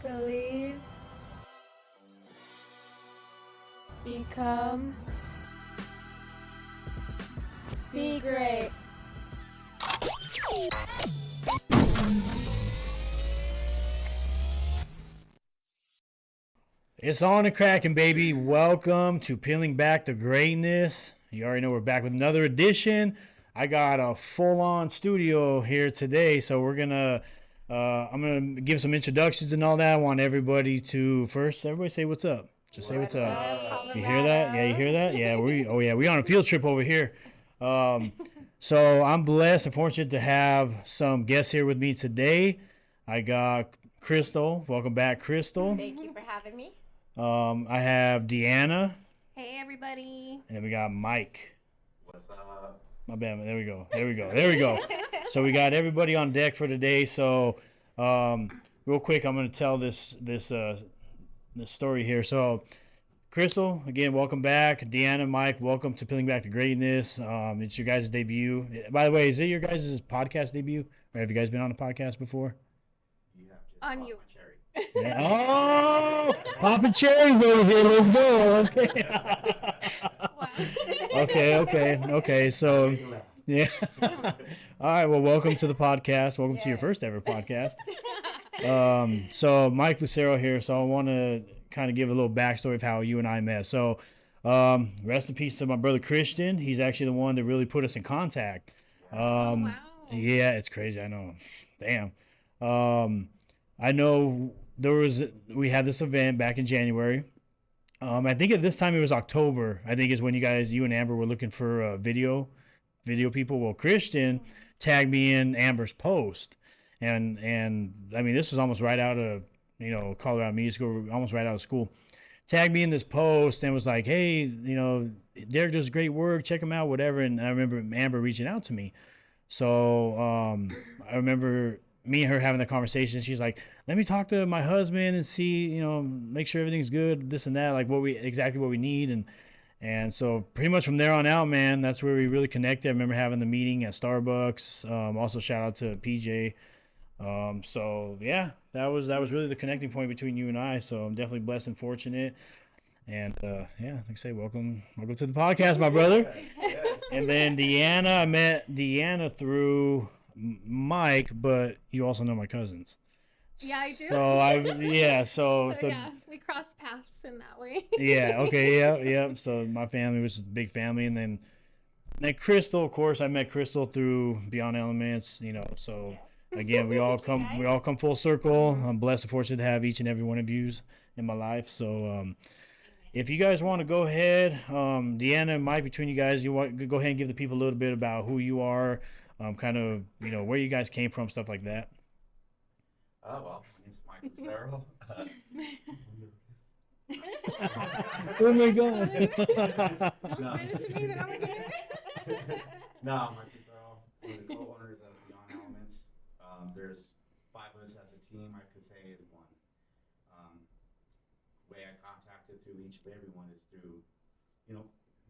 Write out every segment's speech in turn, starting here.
Believe. Become. Be great. It's on and cracking, baby. Welcome to Peeling Back the Greatness. You already know we're back with another edition. I got a full-on studio here today, so I'm gonna give some introductions and all that. I want everybody to first, everybody say what's up. Just say what's up. You hear that? Yeah, you hear that? Yeah, we on a field trip over here. So I'm blessed and fortunate to have some guests here with me today. I got Crystal. Welcome back, Crystal. Thank you for having me. I have Deanna, Hey, everybody. and then we got Mike. What's up? My bad. There we go. So we got everybody on deck for today. So, real quick, I'm going to tell this story here. So, Crystal, again, welcome back. Deanna, Mike, welcome to Peeling Back the Greatness. It's your guys' debut. By the way, is it your guys' podcast debut? Or have you guys been on a podcast before? You have just On popped you. my cherry. Yeah. Oh, popping cherries over here. Let's go. Okay. Okay. So, yeah. All right. Well, welcome to the podcast. Welcome to your first ever podcast. So Mike Lucero here. So I want to kind of give a little backstory of how you and I met. So, rest in peace to my brother Christian. He's actually the one that really put us in contact. Wow. Yeah, it's crazy. I know. Damn. I know we had this event back in January. I think at this time it was October. I think is when you and Amber were looking for video people. Well, Christian tagged me in Amber's post, and I mean this was almost right out of Colorado Media School, almost right out of school. Tagged me in this post and was like, hey, Derek does great work. Check him out, whatever. And I remember Amber reaching out to me. So I remember me and her having the conversation. She's like, let me talk to my husband and see, make sure everything's good, this and that, like exactly what we need. And so pretty much from there on out, man, that's where we really connected. I remember having the meeting at Starbucks. Also shout out to PJ. So yeah, that was really the connecting point between you and I. So I'm definitely blessed and fortunate. And yeah, like I say, welcome to the podcast, my brother. Yes. And then Deanna, I met Deanna through Mike, but you also know my cousins. Yeah, I do. So Yeah, we crossed paths in that way. yeah, okay, yeah. So my family was a big family, and then Crystal, of course, I met Crystal through Beyond Elements. So again, we all come full circle. I'm blessed and fortunate to have each and every one of yous in my life. So if you guys want to go ahead, Deanna and Mike, between you guys, you want to go ahead and give the people a little bit about who you are, kind of where you guys came from, stuff like that. Well, my name's Mike Lucero. Oh my God. Explain it to me, then I'm gonna get it. No, Mike Lucero, one of the co-owners of Beyond Elements. There's 5 of us as a team. I could say is one. Way I contacted through each of everyone is through,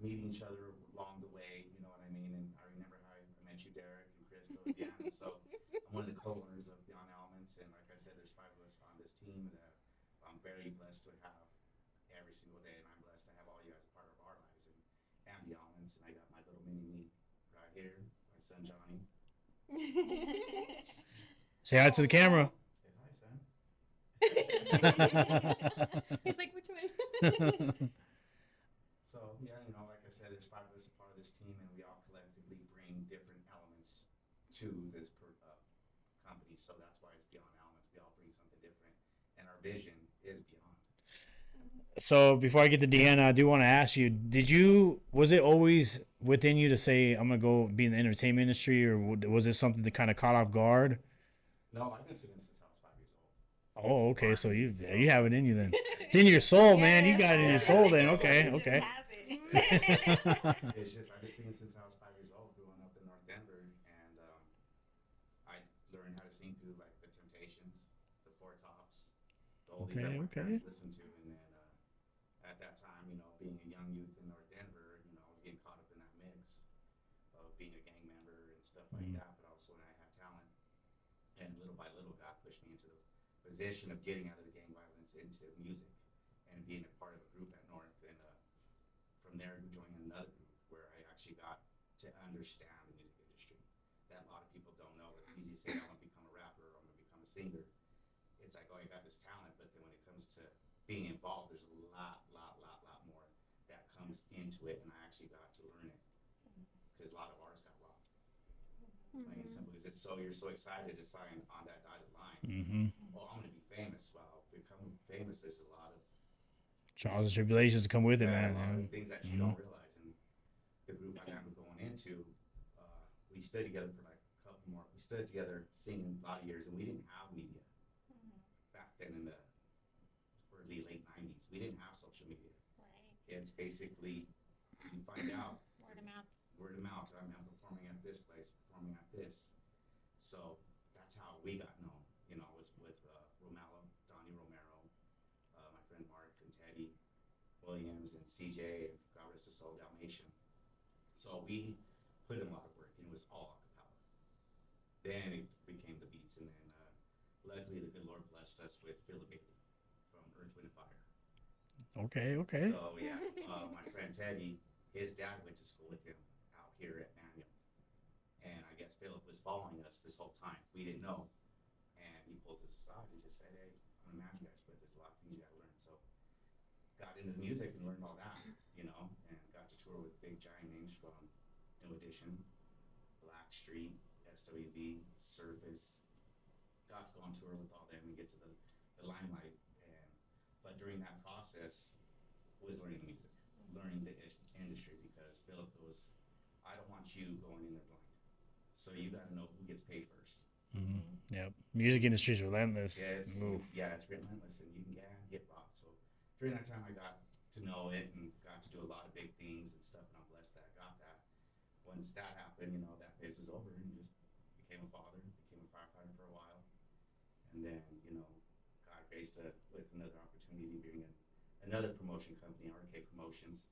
meeting each other along the way. You know what I mean? And I remember how I met you, Derek and Crystal, and Deanna. So I'm one of the co-owners of Beyond Elements, and like I said, there's 5 of us on this team that I'm very blessed to have every single day, and I'm blessed to have all you guys a part of our lives and the Elements. And I got my little mini me right here, my son Johnny. Say hi to the camera. Say hi, son. He's like, which one? So yeah, like I said, there's 5 of us a part of this team, and we all collectively bring different elements to this company. So that's why it's Beyond Elements. We all bring something different, and our vision is beyond. So before I get to Deanna, I do want to ask you: was it always within you to say I'm gonna go be in the entertainment industry, or was it something that kind of caught off guard? No, I've been singing since I was 5 years old. Oh, okay. So you have it in you then. It's in your soul, man. You got it in your soul then. Okay. It's just I've been singing since I was 5 years old, growing up in North Denver, and I learned how to sing through like the Temptations, the Four Tops, the oldies that my parents listened to, and then at that time, being a young youth in North Denver, I was getting caught up in that mix of being a gang member and stuff like that. But also, when I had talent, and little by little, God pushed me into the position of getting out of the gang was into music and being a part of a group at North, and from there joining another group where I actually got to understand the music industry that a lot of people don't know. It's easy to say I want to become a rapper or I'm going to become a singer. It's like, oh, I got this talent, but then when it comes to being involved, there's a lot more that comes into it, and I actually got to learn it because a lot of artists got robbed. Plain and simple, because you're so excited to sign on that dotted line. Mm-hmm. Oh, I'm gonna be famous. Well, becoming famous, there's a lot of Trials and tribulations come with it, a man. lot Yeah. of things that you don't realize. And the group I ended up going into, we stood together for like a couple more. We stood together singing a lot of years, and we didn't have media back then in the early late '90s. We didn't have social media. Right. It's basically you find out Word of mouth. word of mouth. I'm performing at this place, performing at this. So that's how we got known. You know, was with Donnie Romero, my friend Mark and Teddy Williams and CJ and God rest his soul, Dalmatian. So we put in a lot of work, and it was all a cappella. Then it became the beats, and then luckily the good Lord blessed us with Billy Bailey from Earth, Wind, and Fire. Okay. So yeah, my friend Teddy, his dad went to school with him out here at Manual, and I guess Philip was following us this whole time. We didn't know, and he pulled us aside and just said, "Hey, I'm gonna match you guys, but there's a lot of things you gotta learn." So got into music and learned all that, you know, and got to tour with big giant names from New Edition, Blackstreet, SWV, Surface. Got to go on tour with all them and get to the limelight. But during that process, was learning the music, learning the industry, because Philip goes, I don't want you going in there blind. So you got to know who gets paid first. Mm-hmm. Yep. Music industry's relentless. Yeah, it's relentless, and you can get robbed. So during that time, I got to know it and got to do a lot of big things and stuff, and I'm blessed that I got that. Once that happened, you know, that phase was over, and just became a father, became a firefighter for a while, and then, you know, God graced with another opportunity being another promotion company, RK Promotions,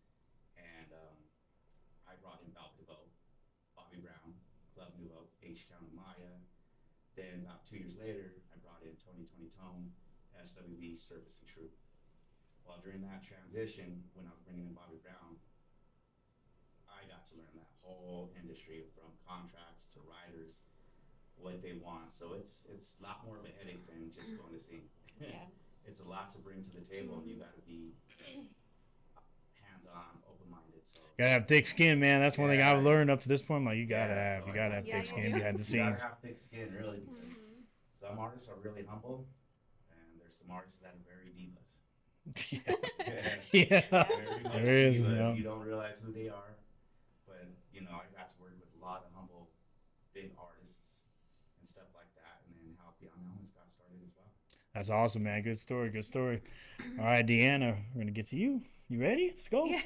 and I brought in Val DeVoe, Bobby Brown, Club Nouveau, H-Town and Maya. Then about 2 years later, I brought in Tony Tone, SWV, Service and True. While during that transition, when I was bringing in Bobby Brown, I got to learn that whole industry from contracts to riders, what they want. So it's a lot more of a headache than just going to sing. Yeah. It's a lot to bring to the table, and you got to be hands-on, open-minded. So Gotta have thick skin, man. That's one thing I've learned up to this point. Like you gotta have Yeah, thick you skin do. behind the you gotta scenes. have thick skin, really, because some artists are really humble, and there's some artists that are very divas. Yeah. Very much There is, divas. yeah. You don't realize who they are, but you know, I got to work with a lot of humble, big artists and stuff like that, and then how Beyond Elements got started as well. That's awesome, man. Good story. Good story. All right, Deanna, we're gonna get to you. You ready? Let's go. Yeah.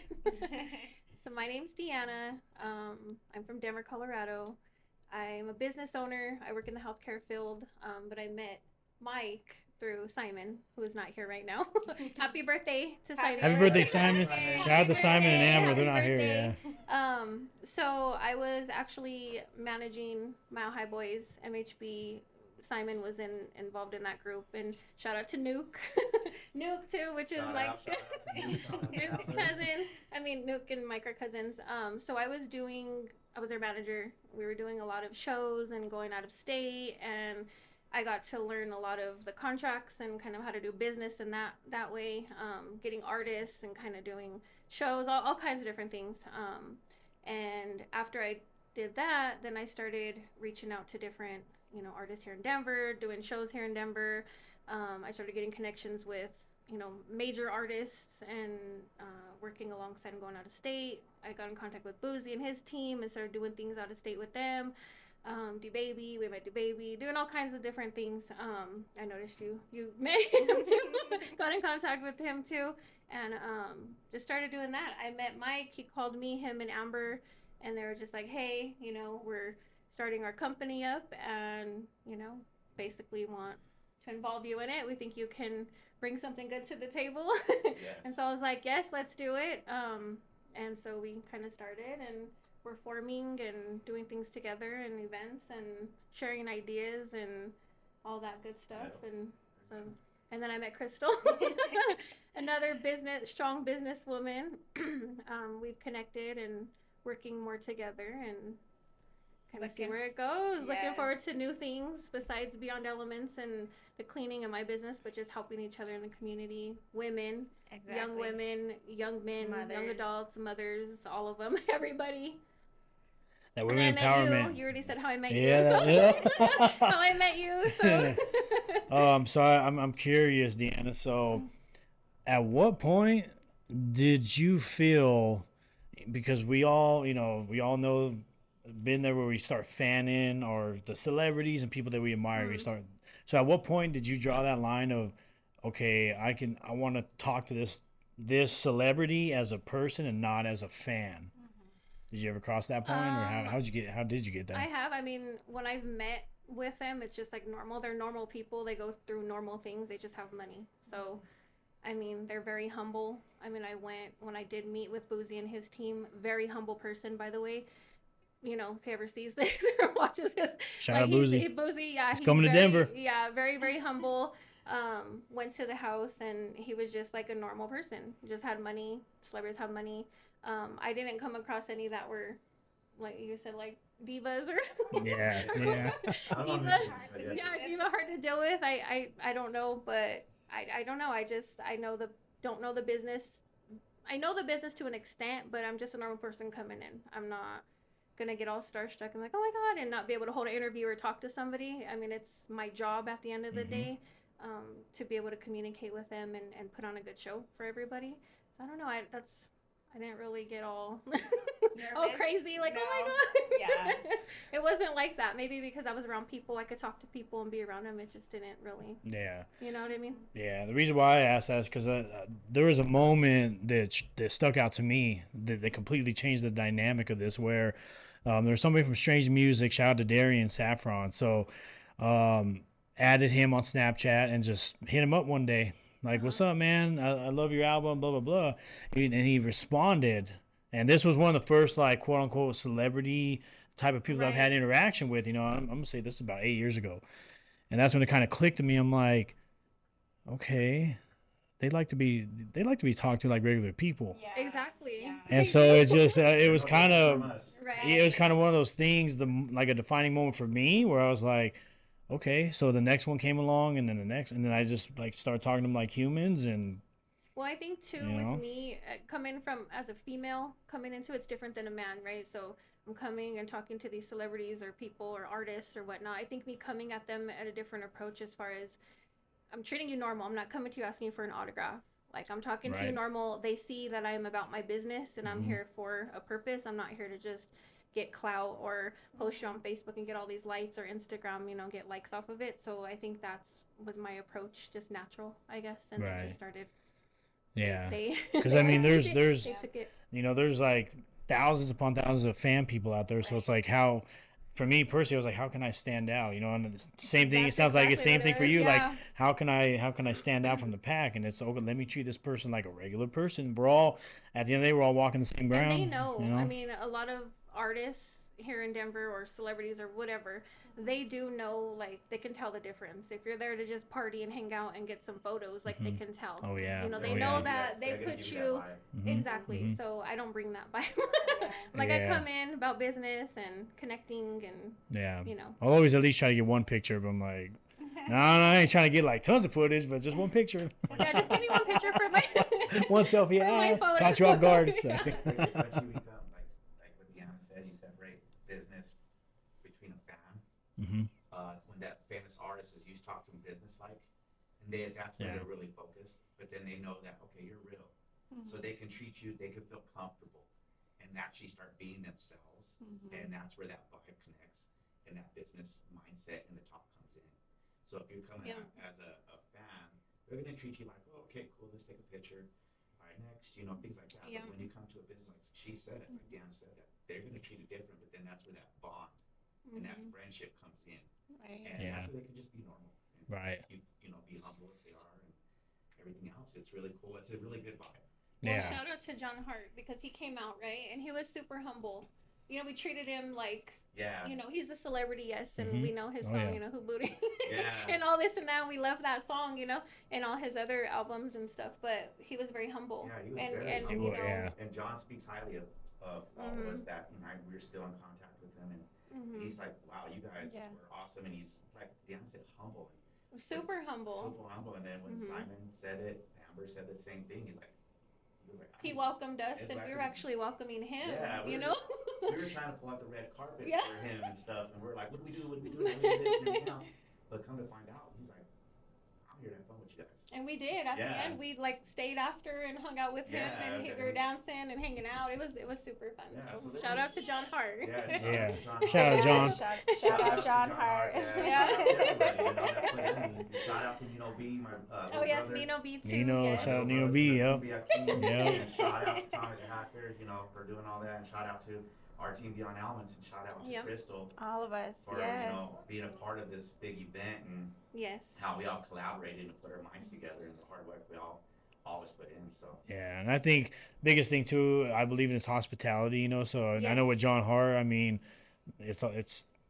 So my name's Deanna. I'm from Denver, Colorado. I'm a business owner. I work in the healthcare field, but I met Mike through Simon, who is not here right now. Happy birthday to Simon. Happy birthday, Simon. Happy Shout out to Simon and Amber. Happy They're not here. birthday. Yeah. So I was actually managing Mile High Boys, MHB. Simon was involved in that group, and shout out to Nuke. Nuke too, which is Mike's Nuke's cousin. I mean, Nuke and Mike are cousins. So I was their manager. We were doing a lot of shows and going out of state, and I got to learn a lot of the contracts and kind of how to do business in that way, getting artists and kind of doing shows, all kinds of different things. And after I did that, then I started reaching out to different, artists here in Denver, doing shows here in Denver. I started getting connections with, major artists and working alongside and going out of state. I got in contact with Boozy and his team and started doing things out of state with them. D-Baby, we met D-Baby, doing all kinds of different things. I noticed you met him too, got in contact with him too, and just started doing that. I met Mike, he called me, him and Amber, and they were just like, hey, we're starting our company up and, basically want to involve you in it. We think you can bring something good to the table. Yes. And so I was like, yes, let's do it. And so we kind of started, and we're forming and doing things together and events and sharing ideas and all that good stuff. Yeah. And so And then I met Crystal, another strong businesswoman. We've connected and working more together and kind of see where it goes. Yes. Looking forward to new things besides Beyond Elements and the cleaning of my business, but just helping each other in the community. Young women, young men, young adults, mothers, all of them, everybody. That And women then I met empowerment. you. You already said how I met Yeah, you. yeah. How I met you. So. So I'm curious, Deanna. So, at what point did you feel? Because we all know, been there where we start fanning or the celebrities and people that we admire. We start. So, at what point did you draw that line of, okay, I want to talk to this celebrity as a person and not as a fan? Did you ever cross that point, or how did you get there? I have. I mean, when I've met with them, it's just like normal. They're normal people. They go through normal things. They just have money. So, I mean, they're very humble. I mean, when I did meet with Boozy and his team, very humble person, by the way. You know, if he ever sees this or watches this, Shout out Boozy. Boozy, yeah, he's coming to Denver. Yeah, very, very humble. Went to the house and he was just like a normal person. Just had money. Celebrities have money. I didn't come across any that were, like you said, like divas or Yeah. diva, diva hard to deal with. I don't know, but I don't know. Don't know the business. I know the business to an extent, but I'm just a normal person coming in. I'm not gonna get all starstruck and like, oh my god, and not be able to hold an interview or talk to somebody. I mean, it's my job at the end of the day, to be able to communicate with them and put on a good show for everybody. So I don't know. I didn't really get all crazy, like, oh my god. Yeah. It wasn't like that. Maybe because I was around people, I could talk to people and be around them. It just didn't really. Yeah. You know what I mean? Yeah. The reason why I asked that is because there was a moment that stuck out to me that completely changed the dynamic of this. Where there was somebody from Strange Music, shout out to Darian Saffron. So added him on Snapchat and just hit him up one day. Like, what's up, man? I love your album, blah, blah, blah. And he responded. And this was one of the first, like, quote unquote, celebrity type of people that I've had interaction with. You know, I'm going to say this is about 8 years ago. And that's when it kind of clicked to me. I'm like, okay, they like to be talked to like regular people. Yeah. Exactly. Yeah. And so it just, it was kind of, Right. it was kind of one of those things, like a defining moment for me where I was like, okay, so the next one came along, and then the next, and then I just like started talking to them like humans, and Well, I think too, with me coming from as a female coming into it's different than a man, right? So I'm coming and talking to these celebrities or people or artists or whatnot. I think me coming at them at a different approach as far as I'm treating you normal. I'm not coming to you asking for an autograph. Like, I'm talking to you normal. They see that I'm about my business and I'm here for a purpose. I'm not here to just get clout or post you on Facebook and get all these likes or Instagram, get likes off of it. So I think was my approach, just natural, I guess, and then just started. Yeah, They because I mean, there's they took it. there's like thousands upon thousands of fan people out there. So it's like, how, for me personally, I was like, how can I stand out? And it's the same thing. It sounds like the same thing for you. Yeah. Like, how can I stand out from the pack? And it's, okay, let me treat this person like a regular person. We're all, at the end of the day, we're all walking the same ground. And they know. I mean, a lot of artists here in Denver or celebrities or whatever, they do know, like, they can tell the difference. If you're there to just party and hang out and get some photos, like, they can tell. Oh, yeah. They know that they put you. Exactly. So I don't bring that vibe. Like, I come in about business and connecting and, I'll always at least try to get one picture, but I'm like, no, I ain't trying to get like tons of footage, but just one picture. Yeah, just give me one picture for my one selfie. my photo. Caught you off guard. So. But you become, like what Deanna said, you separate business between a fan. When that famous artist is used to talking business-like, and that's where they're really focused. But then they know that, okay, you're real. So they can treat you, they can feel comfortable and actually start being themselves. And that's where that vibe connects and that business mindset and the talk comes in. So if you're coming out as a fan, they're going to treat you like, oh, okay, cool, let's take a picture. All right, next, things like that. But when you come to a business, like she said it, like Deanna said that, they're going to treat you different, but then that's where that bond and that friendship comes in. Right. And that's where they can just be normal. And be humble if they are and everything else. It's really cool. It's a really good vibe. Well, shout out to John Hart because he came out, right? And he was super humble. you know, we treated him like, Yeah. you know, he's a celebrity, yes, and Mhm. we know his Oh, song, yeah. you know, Who Booty, Yeah. and all this and that. We love that song, you know, and all his other albums and stuff. But he was very humble, Yeah, he was and very and It you humble. wa- know, yeah. And John speaks highly of all of us that, you know, we're still in contact with him. And he's like, wow, you guys Yeah. were awesome. And he's like, Deanna said, humble. super humble. Super humble. And then when Simon said it, Amber said the same thing. He was like, He welcomed us, and we were Exactly. actually welcoming him. Yeah, you know. we were trying to pull out the red carpet Yeah. for him and stuff, and we're like, what do we do? What do we do? What do we do? This and everything else. But come to find out, he's like, I'm here to have fun with you guys. And we did. At the Yeah. end, we like stayed after and hung out with him, Yeah, and we were dancing and hanging out. It was super fun. Yeah, so so shout out to John Hart. Yeah, Yeah. John. Shout out, John. Shout out John Hart. Yeah. Shout out to everybody, you know, that's what I mean. Shout out to Nino B, my Oh yes, brother. Nino B too. Nino, yes. shout out Nino B, yep. Yep. Yep. Shout out to Tommy the Hacker, you know, for doing all that, and shout out to our team Beyond Elements, and shout out to Yep. Crystal All of us, for yes. you know being a part of this big event and Yes. how we all collaborated and put our minds together and the hard work we all always put in. So Yeah, and I think biggest thing too, I believe in is hospitality. You know, so I know with Yes. John Hart, I mean, it's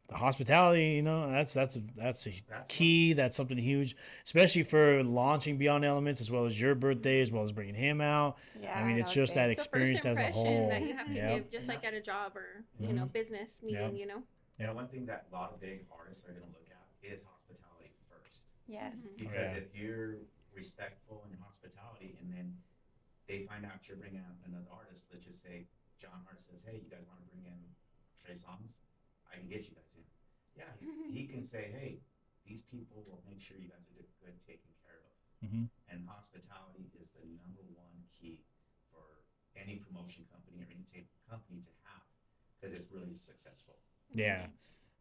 the hospitality. You know, that's a key. That's something huge, especially for launching Beyond Elements, as well as your birthday, as well as bringing him out. Yeah, I mean, it's just that It's a first experience as a impression whole. that you have to Yeah. give, just like at a job or you know business meeting. Yep. You know. yeah, one thing that a lot of big artists are going to look at is hospitality first. Yes. Because Yeah. if you're respectful in hospitality and then they find out you're bringing out another artist, let's just say John Hart says, hey, you guys want to bring in Trey Songz? I can get you guys in. Yeah, he can say, hey, these people will make sure you guys are good taken care of. And hospitality is the number one key for any promotion company or any company to have because it's really successful. Yeah.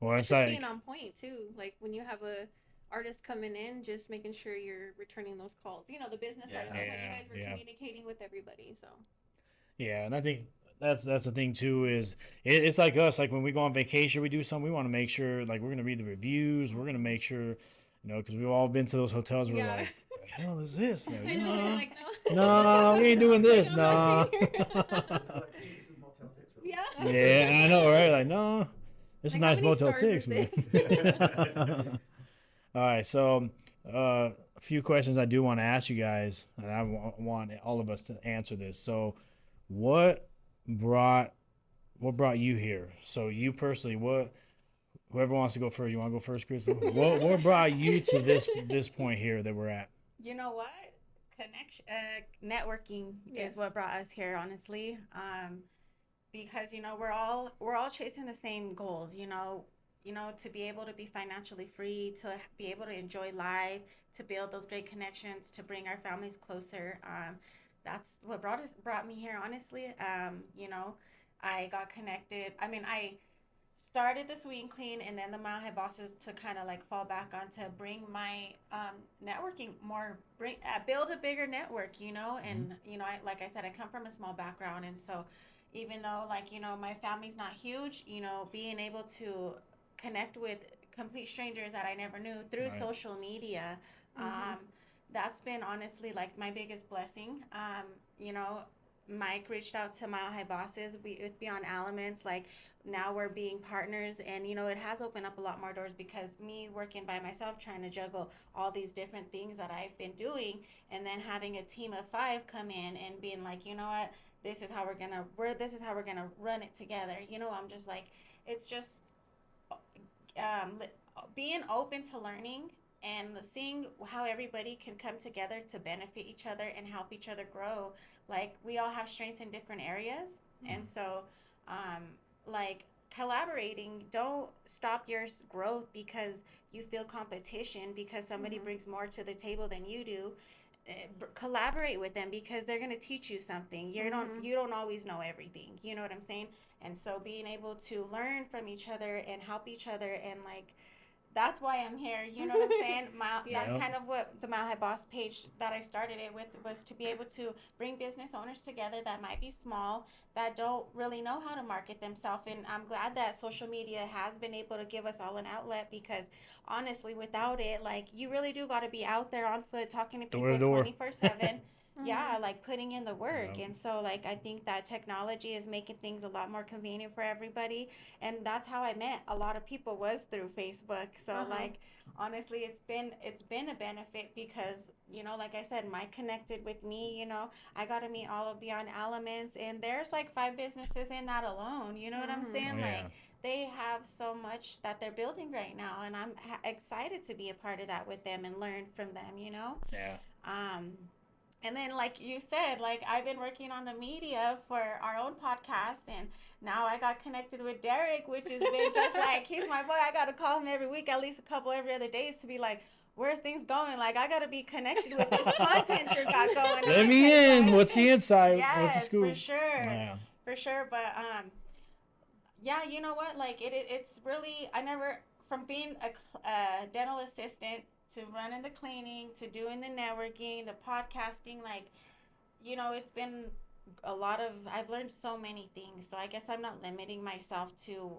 Well, it's Just like being on point too. Like when you have a artist coming in, just making sure you're returning those calls. You know, the business side of it, when you guys were communicating with everybody. So. yeah, and I think that's the thing too is it's like us, like when we go on vacation, we do something, we want to make sure like we're gonna read the reviews, we're gonna make sure, you know, because we've all been to those hotels where we're like, what the hell is this? I know, you're like, no, we ain't doing this, I'm no. not staying here. Yeah. Yeah, I know, right? Like, no, this is Like, nice how many Motel stars 6, is man. this? All right, so a few questions I do want to ask you guys, and I want all of us to answer this. So, what brought you here? So, you personally, whoever wants to go first, you want to go first, Chris? What brought you to this point here that we're at? You know what? Networking Yes. is what brought us here, honestly. Because you know we're all chasing the same goals. You know, to be able to be financially free, to be able to enjoy life, to build those great connections, to bring our families closer. That's what brought me here, honestly. You know, I got connected. I mean, I started the Sweet and Clean, and then the Mile High Bosses to kind of like fall back on to bring my networking more, build a bigger network, you know. And you know, like I said, I come from a small background, and so even though like you know my family's not huge, you know, being able to connect with complete strangers that I never knew through social media, that's been honestly like my biggest blessing. You know, Mike reached out to Mile High Bosses. With Beyond Elements, like now we're being partners, and you know it has opened up a lot more doors because me working by myself trying to juggle all these different things that I've been doing, and then having a team of 5 come in and being like, you know what, this is how we're gonna run it together. You know, I'm just like, it's just being open to learning and seeing how everybody can come together to benefit each other and help each other grow. Like we all have strengths in different areas, and so like collaborating, don't stop your growth because you feel competition because somebody brings more to the table than you do. Collaborate with them because they're going to teach you something. You don't always know everything, you know what I'm saying? And so being able to learn from each other and help each other, and like that's why I'm here, you know what I'm saying? That's kind of what the Mile High Boss page that I started it with was to be able to bring business owners together that might be small, that don't really know how to market themselves. And I'm glad that social media has been able to give us all an outlet because honestly, without it, like you really do got to be out there on foot talking to people 24/7. yeah, like putting in the work. Yeah. And so like I think that technology is making things a lot more convenient for everybody. And that's how I met a lot of people was through Facebook. So Uh-huh. like honestly it's been a benefit because, like I said, Mike connected with me, I got to meet all of Beyond Elements, and there's like 5 businesses in that alone. You know what I'm Mhm. Oh saying? yeah. Like they have so much that they're building right now, and I'm excited to be a part of that with them and learn from them. Yeah. Um, and then, like you said, like I've been working on the media for our own podcast, and now I got connected with Derek, which has been just like he's my boy. I got to call him every week, at least a couple every other days, to be like, where's things going? Like I got to be connected with this content you got going Let on. me 'Cause, in. like, What's the insight? What's the yes, for scoop? sure, Yeah. for sure. But yeah, you know what? Like it's really I never from being a dental assistant to running the cleaning to doing the networking, the podcasting, like it's been a lot of I've learned so many things. So I guess I'm not limiting myself to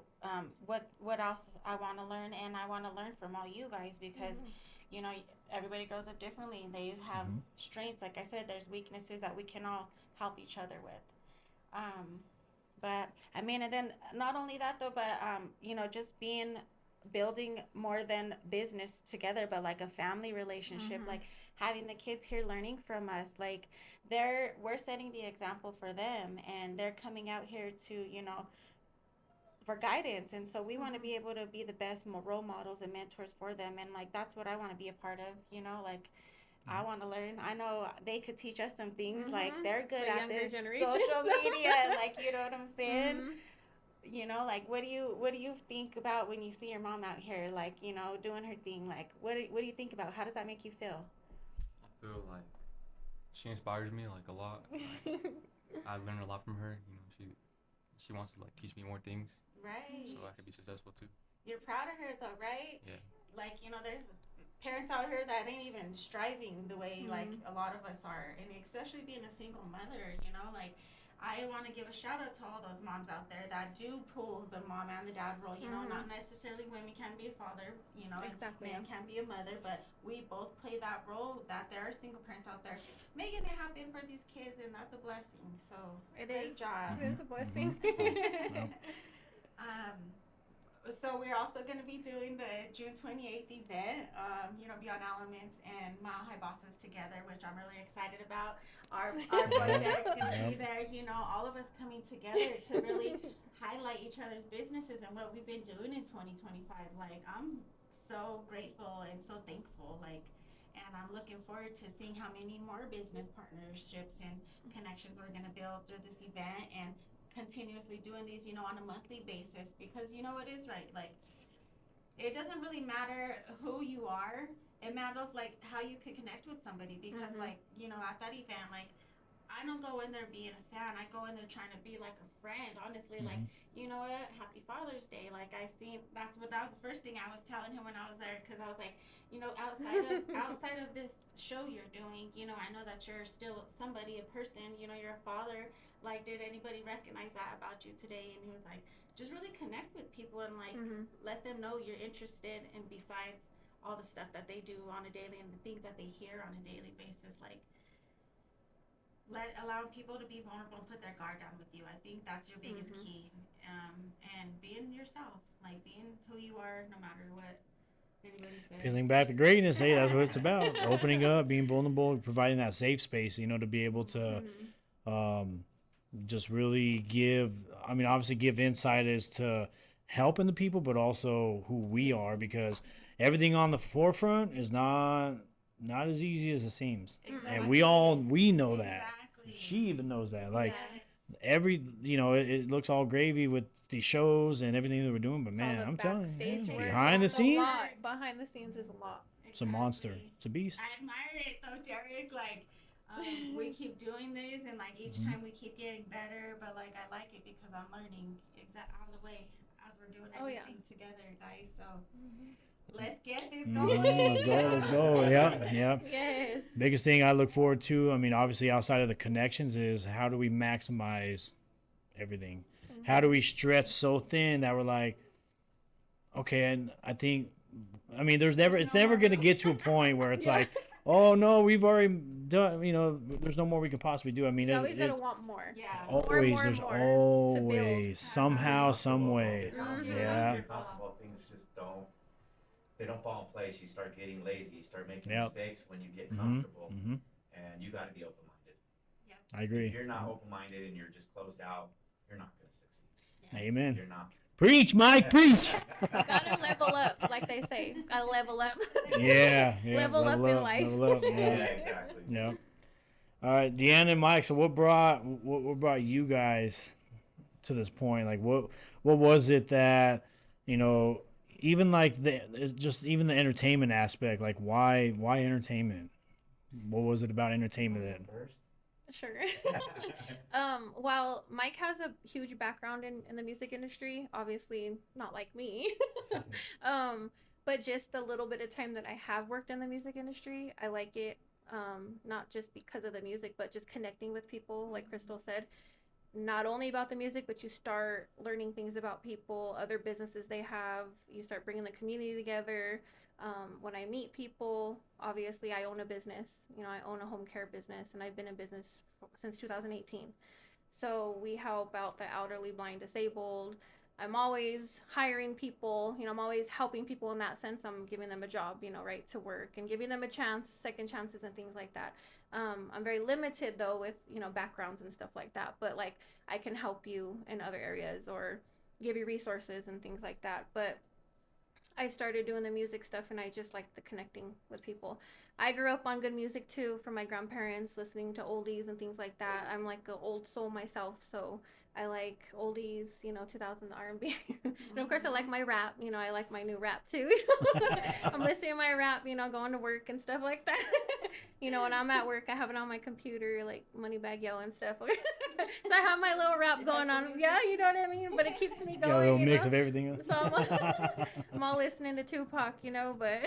what else I want to learn, and I want to learn from all you guys because Mhm. you know everybody grows up differently and they have Mhm. strengths. Like I said, there's weaknesses that we can all help each other with. Um, but I mean, and then not only that though, but just being building more than business together, but like a family relationship, Mhm. like having the kids here learning from us, like we're setting the example for them, and they're coming out here to for guidance, and so we want to Mhm. be able to be the best role models and mentors for them, and like that's what I want to be a part of, like I want to learn. I know they could teach us some things. Like Mhm. they're good The at younger this generations. social media. Like you know what I'm saying? Mhm. Like what do you think about when you see your mom out here, like doing her thing? Like what do you think about? How does that make you feel? I feel like she inspires me like a lot. Like I learn a lot from her. She wants to like teach me more things Right. so I can be successful too. You're proud of her though, right? Yeah. Like there's parents out here that ain't even striving the way like Mhm. a lot of us are, and especially being a single mother. Like I want to give a shout out to all those moms out there that do pull the mom and the dad role. Mhm. Not necessarily women can be a father, and Exactly. men can be a mother, but we both play that role. That there are single parents out there making it happen for these kids, and that's a blessing. So It great is. job. It Mhm. is a Mhm. blessing. Yep. um, so we're also going to be doing the June 28th event, Beyond Elements and Mile High Bosses together, which I'm really excited about. Our boy Yep. Derek's going to be Yep. there. All of us coming together to really highlight each other's businesses and what we've been doing in 2025. Like I'm so grateful and so thankful. Like, and I'm looking forward to seeing how many more business partnerships and connections we're going to build through this event, and continuously doing these, on a monthly basis, because it is right. Like it doesn't really matter who you are. It matters like how you can connect with somebody, because Mhm. like, at that event, like I don't go in there being a fan. I go in there trying to be like a friend, honestly. Like, Mhm. you know what? Happy Father's Day. Like I seen that was the first thing I was telling him when I was there, because I was like, outside of this show you're doing, I know that you're still somebody, a person. You're a father. Like, did anybody recognize that about you today? And he was like, just really connect with people and like Mhm. let them know you're interested. And besides all the stuff that they do on a daily and the things that they hear on a daily basis, like allowing people to be vulnerable and put their guard down with you. I think that's your biggest Mhm. key. And being yourself, like being who you are, no matter what anybody says. Peeling back the greatness. Hey, that's what it's about. Opening up, being vulnerable, providing that safe space. To be able to Mhm. um, just really give. I mean, obviously, give insight as to helping the people, but also who we are, because everything on the forefront is not as easy as it seems, and Exactly. we know that. Exactly. She even knows that. Like Yes. every, it looks all gravy with the shows and everything that we're doing, but It's all man, the I'm telling you, backstage yeah, work. behind the It's a scenes, lot. Behind the scenes is a lot. it's a monster. Exactly. It's a beast. I admire it though, Derek. Like, we keep doing this, and like each Mhm. time we keep getting better. But like, I like it because I'm learning on the way as we're doing Oh yeah. everything together, guys. So Mhm. let's get this Let's go. going. Let's go. Yep. Yep. Yes. Biggest thing I look forward to, I mean, obviously outside of the connections, is how do we maximize everything? How do Mhm. we stretch so thin that we're like, okay, and I think, I mean, There's it's no never more going to room. get to a point where it's Yeah. like, oh no, we've already done. You know, there's no more we could possibly do. I mean, You always gotta want more. Yeah. always, there's to build. always somehow, some way. Mhm. Yeah. You're comfortable, things just they don't fall in place. You start getting lazy. You start making Yep. mistakes when you get Mhm. comfortable, Mhm. and you got to be open-minded. I agree. If you're not open-minded and you're just closed out, you're not going to succeed. Amen. You're not. Preach, Mike, preach. Gotta level up, like they say. Gotta level up. Yeah. Level up in life. Level up. Yeah, Yeah. exactly. Yeah. All right, Deanna and Mike. So what brought you guys to this point? Like what was it that, you know, even like it's just even the entertainment aspect, like why entertainment? What was it about entertainment that First. Sure. While Mike has a huge background in the music industry, obviously not like me, but just the little bit of time that I have worked in the music industry, I like it. Not just because of the music, but just connecting with people, like Crystal said, not only about the music, but you start learning things about people, other businesses they have. You start bringing the community together. When I meet people, obviously I own a business. You know, I own a home care business, and I've been in business since 2018. So we help out the elderly, blind, disabled. I'm always hiring people. You know, I'm always helping people in that sense. I'm giving them a job, you know, right to work, and giving them a chance, second chances, and things like that. I'm very limited though with, you know, backgrounds and stuff like that. But like I can help you in other areas or give you resources and things like that. But I started doing the music stuff, and I just like the connecting with people. I grew up on good music too from my grandparents, listening to oldies and things like that. I'm like an old soul myself, so I like oldies, you know, 2000 R&B. And of course I like my rap, you know, I like my new rap too. I'm listening to my rap, you know, going to work and stuff like that. You know, when I'm at work, I have it on my computer, like Moneybag Yo and stuff. So I have my little rap going on. Yeah, you know what I mean? But it keeps me got a going, little you mix know? of everything? So I'm all listening to Tupac, you know, but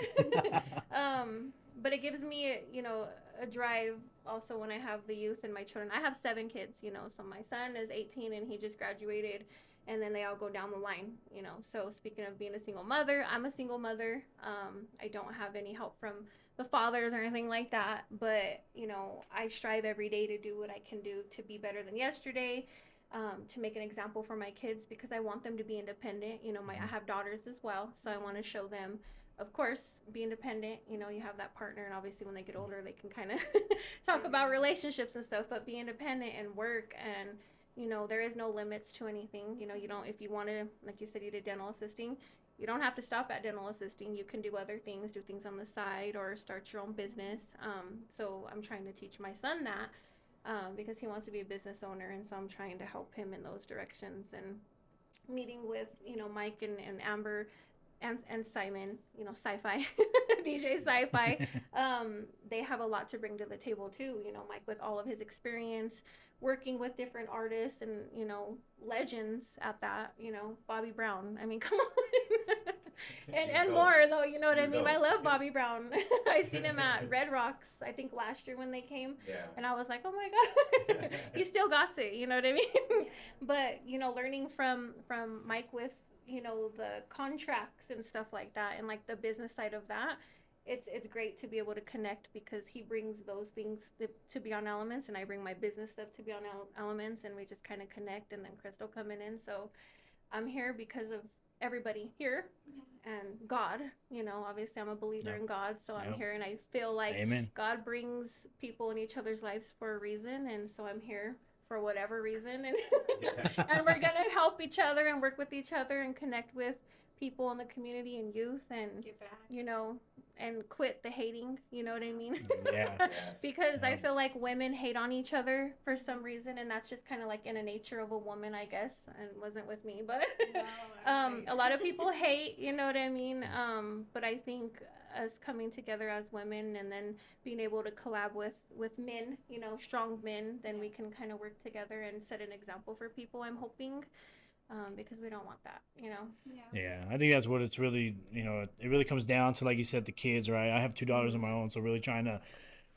it gives me, you know, a drive also when I have the youth and my children. I have 7 kids, you know, so my son is 18 and he just graduated, and then they all go down the line, you know. So speaking of being a single mother, I'm a single mother. I don't have any help from the fathers or anything like that, but you know, I strive every day to do what I can do to be better than yesterday, to make an example for my kids, because I want them to be independent. You know, I have daughters as well, so I want to show them, of course, be independent. You know, you have that partner, and obviously when they get older, they can kind of talk about relationships and stuff, but be independent and work. And you know, there is no limits to anything. You know, you don't, if you want to, like you said, you did dental assisting, you don't have to stop at dental assisting. You can do other things, do things on the side, or start your own business. So I'm trying to teach my son that, because he wants to be a business owner, and so I'm trying to help him in those directions. And meeting with, you know, Mike and Amber and Simon, you know, sci-fi, DJ sci-fi, they have a lot to bring to the table too. You know, Mike with all of his experience working with different artists and, you know, legends at that, you know, Bobby Brown. I mean, come on. And more though, you know what I mean? I love Bobby Brown. I seen him at Red Rocks, I think last year when they came. Yeah. And I was like, oh my God, he still got it, you know what I mean? But, you know, learning from Mike with, you know, the contracts and stuff like that, and like the business side of that, it's great to be able to connect, because he brings those things to Beyond Elements, and I bring my business stuff to Beyond Elements, and we just kind of connect. And then Crystal coming in, so I'm here because of everybody here and God. You know, obviously I'm a believer in God, so I'm here, and I feel like Amen. God brings people in each other's lives for a reason, and so I'm here for whatever reason, and and we're gonna help each other and work with each other and connect with people in the community and youth, and you know, and quit the hating, you know what I mean? Yeah. Yes. Because I feel like women hate on each other for some reason, and that's just kind of like in the nature of a woman, I guess, and it wasn't with me, but a lot of people hate, you know what I mean? But I think us coming together as women, and then being able to collab with men, you know, strong men, then we can kind of work together and set an example for people, I'm hoping. Because we don't want that, you know. Yeah, I think that's what it's really, you know, it really comes down to, like you said, the kids, right? I have 2 daughters of my own, so really trying to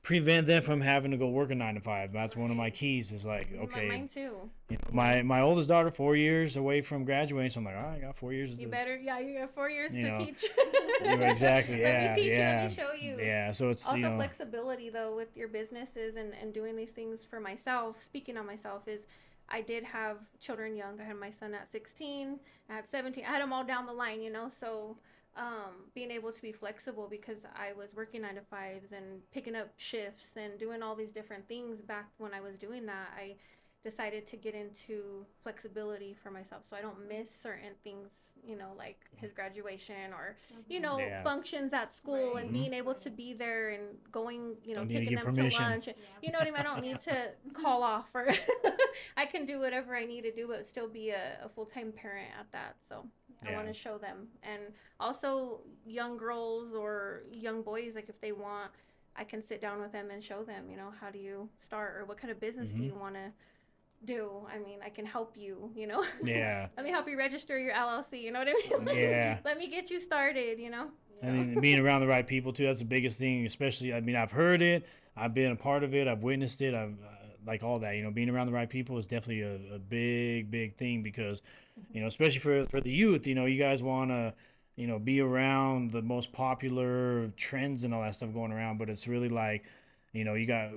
prevent them from having to go work a 9 to 5. That's one of my keys. Is like, okay, Mine too. you know, my oldest daughter 4 years away from graduating, so I'm like, all right, I got 4 years. You better, you got 4 years you to know, teach. exactly. Yeah, Let me teach yeah, you. Let me show you. yeah. So it's Also, flexibility though with your businesses and doing these things for myself. Speaking on myself is, I did have children young. I had my son at 16, at 17. I had them all down the line, So being able to be flexible, because I was working 9 to 5s and picking up shifts and doing all these different things back when I was doing that, I decided to get into flexibility for myself so I don't miss certain things, like his graduation or, Yeah. functions at school, Right. and being able to be there and going, Don't need to taking get them permission. to lunch. You know what I mean? I don't need to call off, or I can do whatever I need to do, but still be a full-time parent at that. So I Yeah. want to show them. And also young girls or young boys, like if they want, I can sit down with them and show them, how do you start, or what kind of business do you want to do? I mean, I can help you, Yeah. Let me help you register your LLC, you know what I mean? Yeah. Let me get you started, I mean, being around the right people too, that's the biggest thing, especially, I mean, I've heard it, I've been a part of it, I've witnessed it, I've like all that, being around the right people is definitely a big thing, because, especially for the youth, you guys want to, be around the most popular trends and all that stuff going around, but it's really like, you got,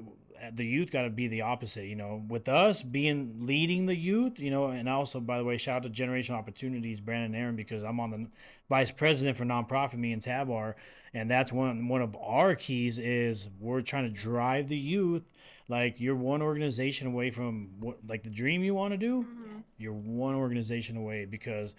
the youth got to be the opposite, with us leading the youth, and also, by the way, shout out to Generational Opportunities, Brandon and Aaron, because I'm on the vice president for nonprofit, me and Tab are, and that's one of our keys is we're trying to drive the youth. Like, you're one organization away from like the dream you want to do. You're one organization away, because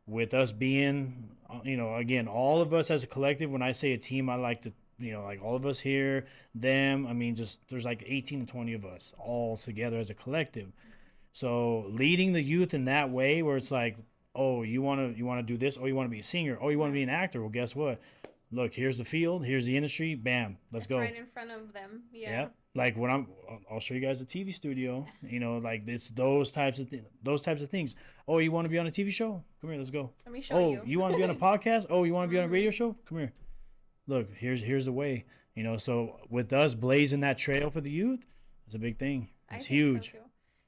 with us being, again, all of us as a collective, when I say a team, I like to, like all of us here, them, I mean, just there's like 18 to 20 of us all together as a collective. So leading the youth in that way, where it's like, oh, you want to do this, oh, you want to be a singer, oh, you want to be an actor, well, guess what? Look, here's the field, here's the industry, bam, let's go. Right in front of them. Yeah. Yep. Like I'll show you guys the TV studio. Like it's those types of things. Oh, you want to be on a TV show? Come here, let's go. Let me show Oh, you want to be on a podcast? Oh, you want to be on a radio show? Come here. Look, here's the way. So with us blazing that trail for the youth, it's a big thing. It's huge. So too.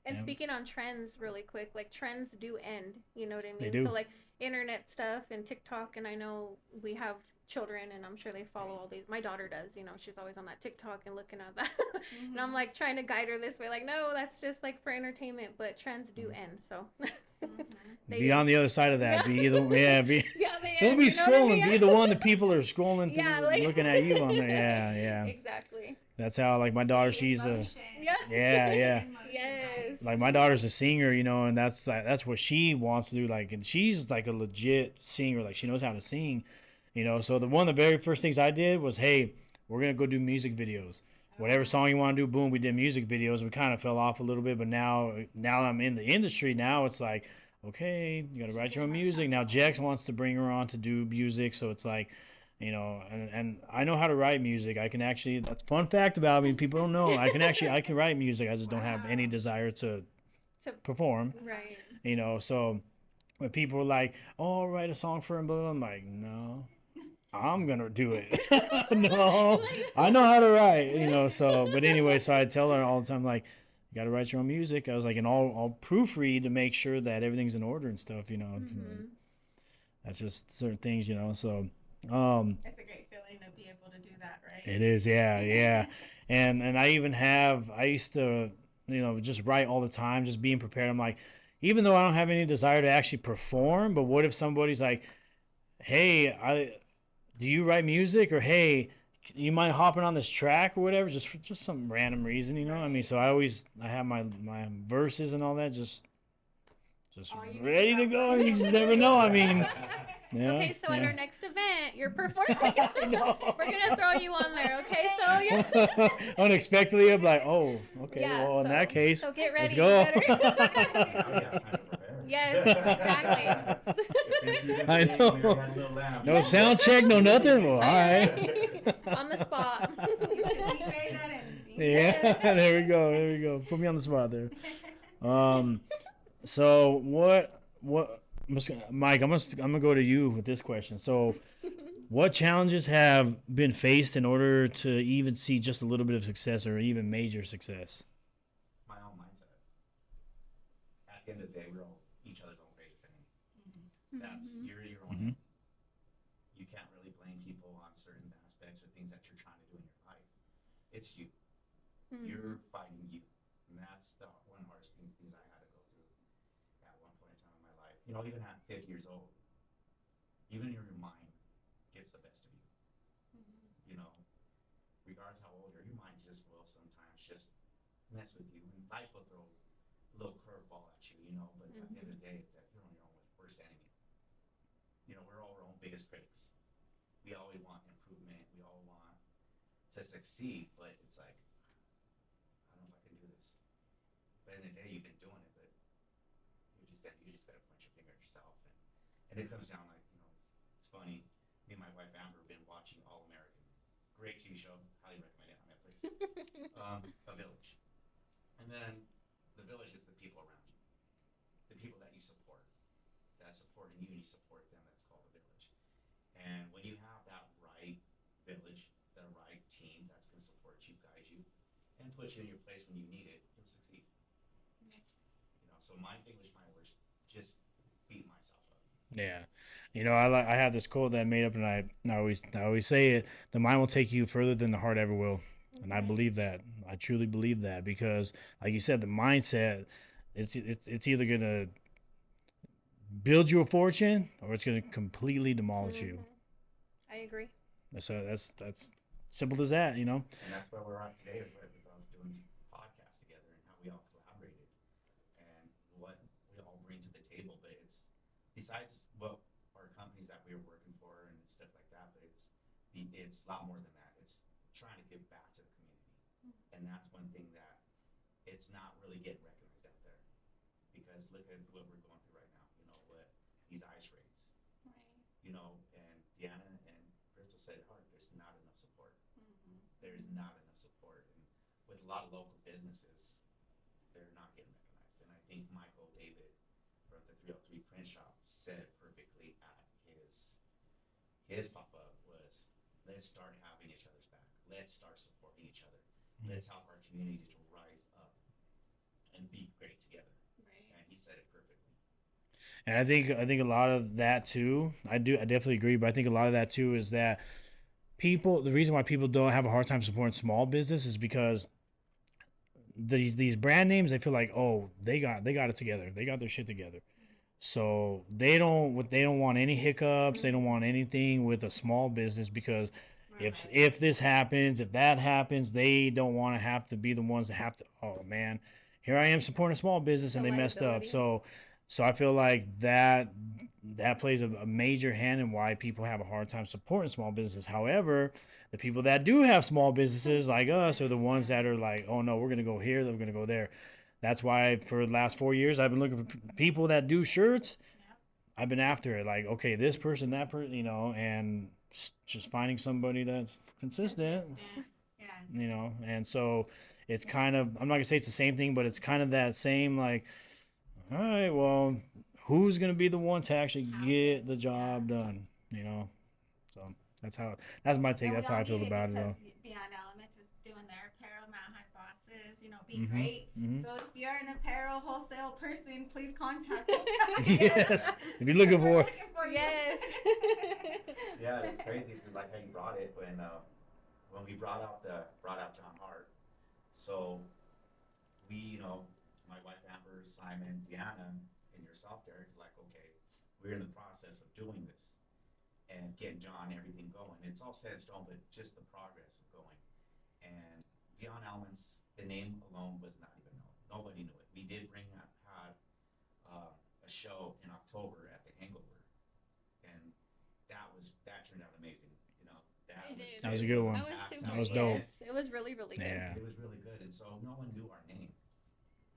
And speaking on trends really quick, like trends do end, you know what I mean? They do. So like internet stuff and TikTok, and I know we have children and I'm sure they follow all these. My daughter does, she's always on that TikTok and looking at that. And I'm like trying to guide her this way, like, no, that's just like for entertainment, but trends do end. So be on the other side of that. Be either be don't be you know what I scrolling. mean? Be the one that people are scrolling through, Yeah, like- looking at you on there. Yeah. Exactly. That's how, like, my daughter, she's yeah. Yes. Like, my daughter's a singer, and that's what she wants to do. Like, and she's like a legit singer. Like, she knows how to sing, So one of the very first things I did was, hey, we're gonna go do music videos. Whatever song you want to do, boom, we did music videos. We kind of fell off a little bit, but now I'm in the industry. Now it's like, okay, you got to write your own music. Now Jex wants to bring her on to do music, so it's like, and I know how to write music. I can actually, that's a fun fact about me. People don't know. I can write music. I just don't have any desire to perform. Right. So when people are like, oh, I'll write a song for him, but I'm like, no. I'm gonna do it. No, I know how to write, so, but anyway, so I tell her all the time, like, you gotta write your own music. I was like, and I'll proofread to make sure that everything's in order and stuff, That's just certain things, so, It's a great feeling to be able to do that, right? it is, yeah. And I used to, just write all the time, just being prepared. I'm like, even though I don't have any desire to actually perform, but what if somebody's like, hey, do you write music? Or, hey, you mind hopping on this track or whatever? Just for some random reason, I mean, so I have my verses and all that just ready to go. You just never know. I mean, yeah, Okay, so at yeah. our next event, you're performing. No. We're gonna throw you on there. Okay, so yeah. Unexpectedly, I'm like, oh, okay. Yeah, Well, in that case, so get ready. let's go. You better- Now we got time to prepare. Yes, exactly. I know. No sound check, no nothing. Well, all right. On the spot. Yeah, there we go. Put me on the spot there. So what? Mike, I'm gonna go to you with this question. So, What challenges have been faced in order to even see just a little bit of success or even major success? My own mindset. At the end of the day, we're all each other's own greatest enemy. That's Mhm. you're your own Mhm. enemy. You can't really blame people on certain aspects or things that you're trying to do in your life. It's you. You're Mhm. fighting you, and that's the one hardest things I had to go through at one point in time in my life. Even at 50 years old, even your mind gets the best of you. You know, regardless how old you're, your mind just will sometimes just mess with you, and life will throw a little curveball at you. But at the end of the day, it's that you're on your own worst enemy. We're all our own biggest critics. We always want improvement. We all want to succeed, but it's like I don't know if I can do this. But in the day, you've been doing it, but you just gotta point your finger at yourself, and it comes down like it's funny. Me and my wife Amber have been watching All American, great TV show, highly recommend it on Netflix. A village, and then the village is the people around you, the people that you support, that support in you, and you support them. That's called a village. And when you have that right village, the right team that's going to support you, guide you, and put you in your place when you need it, you'll succeed. So my English, my words, just beat myself up. Yeah, I have this quote that I made up, and I always say it: the mind will take you further than the heart ever will, and I believe that. I truly believe that because, like you said, the mindset, it's either gonna build you a fortune or it's gonna completely demolish you. Mhm. I agree. That's simple as that. And that's where we're at today, is with us doing this podcast together and how we all collaborated and what we all bring to the table. But it's besides what our companies that we were working for and stuff like that, but it's a lot more than that. It's trying to give back to the community, and that's one thing that it's not really getting recognized out there because look at what we're going through right now. What these ice raids. And Deanna and Crystal said it hard. There's not enough support. There's not enough support, and with a lot of local businesses, they're not getting recognized. And I think Michael David from the 303 Print Shop said it perfectly at his pop up was, let's start having each other's back. Let's start supporting each other. Let's help our community to rise up and be great together. And he said it perfectly. And I think a lot of that too. I definitely agree, but I think a lot of that too is that the reason why people don't have a hard time supporting small business is because these brand names, they feel like, oh, they got it together, they got their shit together, so they don't want any hiccups, they don't want anything with a small business because if this happens, if that happens, they don't want to have to be the ones that have to, oh man, here I am supporting a small business The and they messed up. liability. So I feel like that plays a major hand in why people have a hard time supporting small businesses. However, the people that do have small businesses like us are the ones that are like, oh no, we're gonna go here, we're gonna go there. That's why for the last 4 years I've been looking for people that do shirts. I've been after it, like, okay, this person, that person, and just finding somebody that's consistent, Yeah. and so it's kind of, I'm not gonna say it's the same thing, but it's kind of that same, like, all right, well, who's gonna be the one to actually get the job done. So that's my take. And we That's how all I feel need it about it, because though. Beyond Elements is doing their apparel, Mount High Bosses, be Mm-hmm. great. Mm-hmm. So if you're an apparel wholesale person, please contact us. Yes, if you're looking We're for. looking for you. Yes. Yeah, it's crazy because like how you brought it when we brought out John Hart. So we, my wife Amber, Simon, Deanna, and yourself, Derek, like, okay, we're in the process of doing this and getting John everything going. It's all set in stone, but just the progress of going. And Beyond Elements, the name alone was not even known. Nobody knew it. We did had a show in October at the Hangover, and that turned out amazing. It did. That was a it good was one. That was packed super. That was out. dope. Yes, it was really, really good. Yeah. It was really good, and so no one knew our name,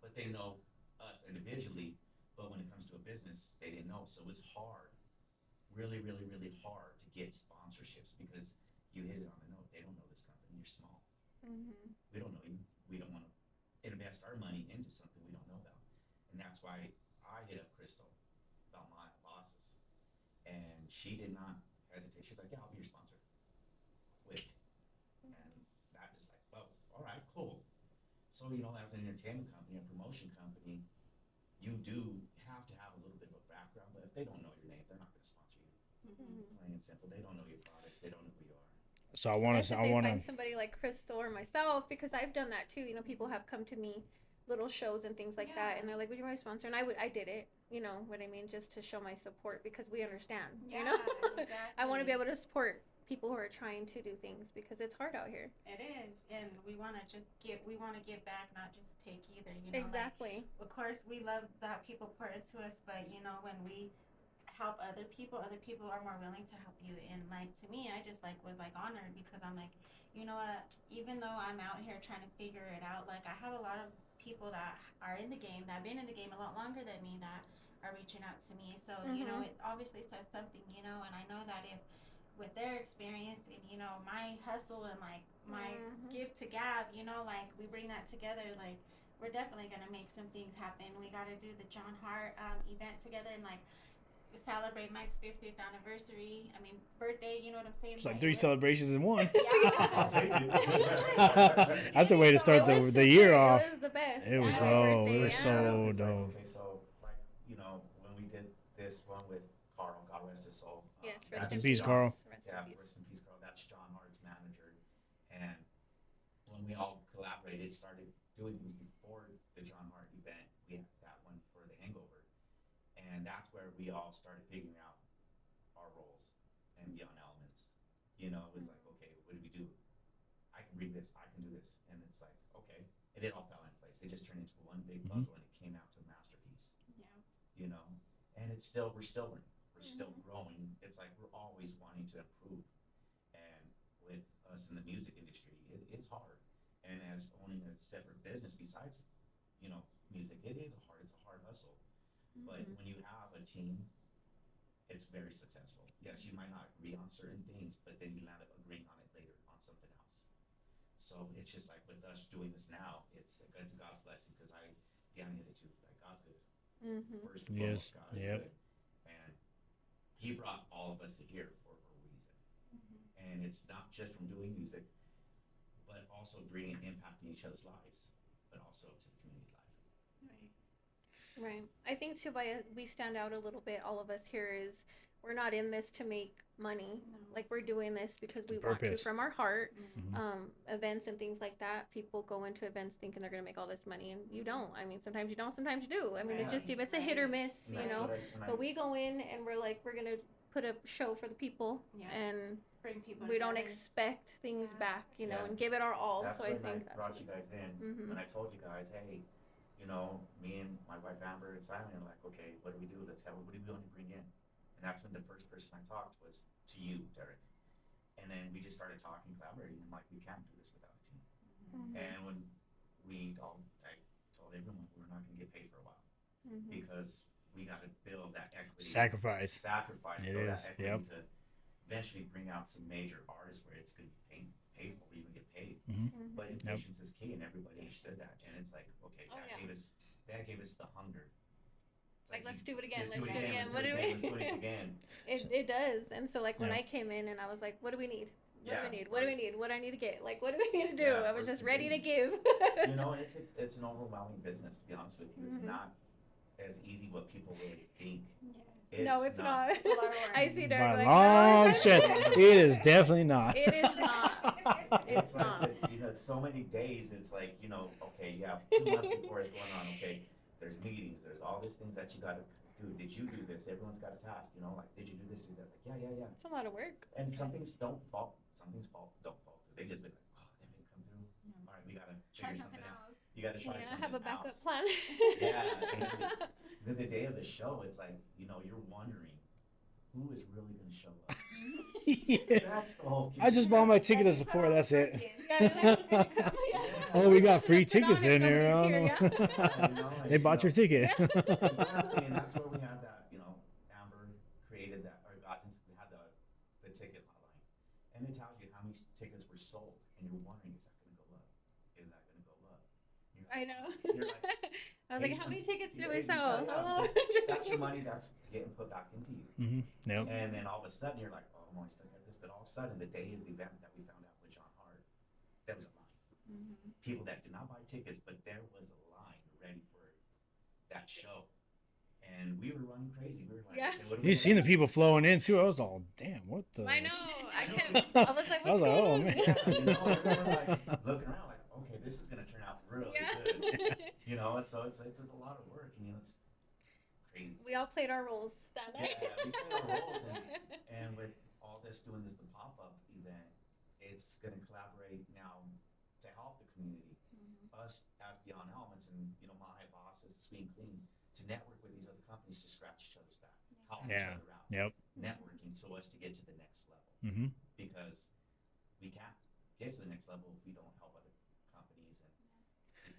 but they know us individually. But when it comes to a business, they didn't know. So it was hard, really, really, really hard to get sponsorships because you hit it on the note. They don't know this company. You're small. Mhm. We don't know you. We don't want to invest our money into something we don't know about, and that's why I hit up Crystal about my bosses, and she did not hesitate. She's like, yeah, I'll be your sponsor. Quick. And that just like, well, all right, cool. So, as an entertainment company, a promotion company, you do have to have a little bit of a background, but if they don't know your name, they're not going to sponsor you. Plain and simple. They don't know your product. They don't know who you are. So I want Unless to. if they find somebody like Crystal or myself, because I've done that too. People have come to me, little shows and things like that, and they're like, "Would you be my sponsor?" And I did it. You know what I mean? Just to show my support because we understand. Exactly. I want to be able to support people who are trying to do things because it's hard out here. It is, and we want to just give. We want to give back, not just take either. Exactly. Of course, we love that people pour into us, but when we help other people are more willing to help you. And to me, I just was honored because I'm like, you know what? Even though I'm out here trying to figure it out, I have a lot of people that are in the game that have been in the game a lot longer than me that are reaching out to me. So it obviously says something, and I know that if with their experience and my hustle and my give to gab, we bring that together, we're definitely gonna make some things happen. We got to do the John Hart event together and celebrate Mike's 50th anniversary. I mean, birthday. You know what I'm saying? It's like 3 celebrations in one. Yeah. That's a way to start the year off. It was the best. It was Happy dope. birthday, It was yeah. so It's dope. okay, so when we did this one with Carl, God rest his soul. Yes, Rest rest in in peace, Carl. Rest Yeah, in peace. rest in peace, Carl. That's John Hart's manager. And when we all collaborated, started doing things before the John Hart event, we had that one for the Hangover. And that's where we all started figuring out our roles and beyond elements. It was like, okay, what do we do? I can read this, I can do this. And it's like, okay. And it all fell in place. It just turned into one big puzzle and it came out to a masterpiece. Yeah. And we're still learning. We're still growing. It's like we're always wanting to improve. And with us in the music industry, it is hard. And as owning a separate business besides, music, it's a hard hustle. But when you have a team, it's very successful. Yes, you might not agree on certain things, but then you land up agreeing on it later on something else. So it's just like with us doing this now, it's God's blessing because Deanna hit it too. Like God's good. First and foremost, God is good. And He brought all of us here for a reason. And it's not just from doing music, but also bringing impact in each other's lives, but also to the community life. Right. I think too, we stand out a little bit. All of us here is we're not in this to make money. No. We're doing this because we Purpose. want to from our heart. Mhm. Events and things like that. People go into events thinking they're gonna make all this money, and you don't. I mean, sometimes you don't. Sometimes you do. I mean, it's a hit or miss, And that's what But we go in and we're gonna put a show for the people, and Bring people we don't together. expect things back, Yeah. and give it our all. That's So I when think I that's brought what you guys in. When I told you guys, hey, me and my wife Amber and Simon are like, okay, what do we do? What do we want to bring in? And that's when the first person I talked was to you, Derek. And then we just started talking, collaborating. I'm like, we can't do this without a team. And when I told everyone we're not going to get paid for a while because we got to build that equity. Sacrifice. It build is. that equity to eventually bring out some major artists where it's going to be painful to even get paid. But impatience is key, and everybody understood that. And it's like, okay, that gave us the hunger. It's let's do it again. Let's do it again. What do we? Let's do it again. It does. And so when I came in and I was like, what do we need? What do we need? What do we need? What do I need to get? What do we need to do? I was just ready to give. It's an overwhelming business, to be honest with you. It's not as easy what people really think. No, it's not. I see By Derek long stretch, it is definitely not. It is not. It's not. It's so many days. It's like, okay, you have 2 months before it's going on. Okay, there's meetings. There's all these things that you got to do. Did you do this? Everyone's got a task. Did you do this? Do that? Yeah. It's a lot of work. And some things don't fall. Some things don't fall through. They just be like, oh, that didn't come through. All right, we gotta figure something out. You gotta try something else. Have a backup plan. Yeah. And the day of the show, it's like, you're wondering who is really gonna show up. That's the whole. I just bought my ticket to support. That's it. Oh, we got free tickets in here. They bought your ticket. Exactly, and that's where we had that. Amber created that, or we had the ticket hotline, and it tells you how many tickets were sold, and you're wondering, is that going to go up? Is that going to go up? I know. You're like, I was like, how many tickets did we Yeah, sell? that's your money that's getting put back into you. Yep. And then all of a sudden you're like, oh I'm always stuck at this, but all of a sudden, the day of the event that we found out with John Hart, there was a line. People that did not buy tickets, but there was a line ready for that show. And we were running crazy. We were like, Yeah. okay, what are we You gonna seen the do? people flowing in too. I was all, damn, what the? I know. I know. kept. I was like, I was what's like, going oh on? man. Yeah, you know, everyone was like looking around, like, okay, this is gonna turn out really good. Yeah. You know, and so it's a lot of work, and you know, it's crazy. We all played our roles that night. Yeah, we played our roles, and with all this doing this the pop up event, it's gonna collaborate now to help the community, us as Beyond Elements, and you know, my bosses, Sweet and Clean, to network with these other companies to scratch each other's back, help each Yeah. other out, Yep. networking so as to get to the next level, Mm-hmm. because we can't get to the next level if we don't help other companies and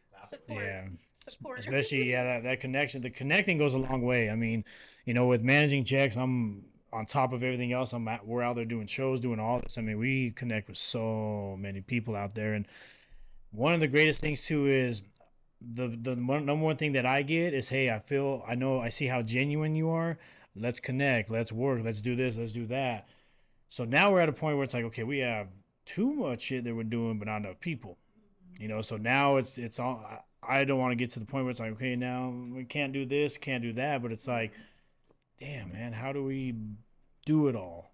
collaborate. Support. Yeah. Support. Especially that connection. The connecting goes a long way. I mean, you know, with managing checks, I'm on top of everything else. We're out there doing shows, doing all this. I mean, we connect with so many people out there, and one of the greatest things too is number one thing that I get is, hey, I see how genuine you are. Let's connect. Let's work. Let's do this. Let's do that. So now we're at a point where it's like, okay, we have too much shit that we're doing, but not enough people. You know, so now it's all. I don't want to get to the point where it's like, okay, now we can't do this, can't do that, but it's like, damn, man, how do we do it all?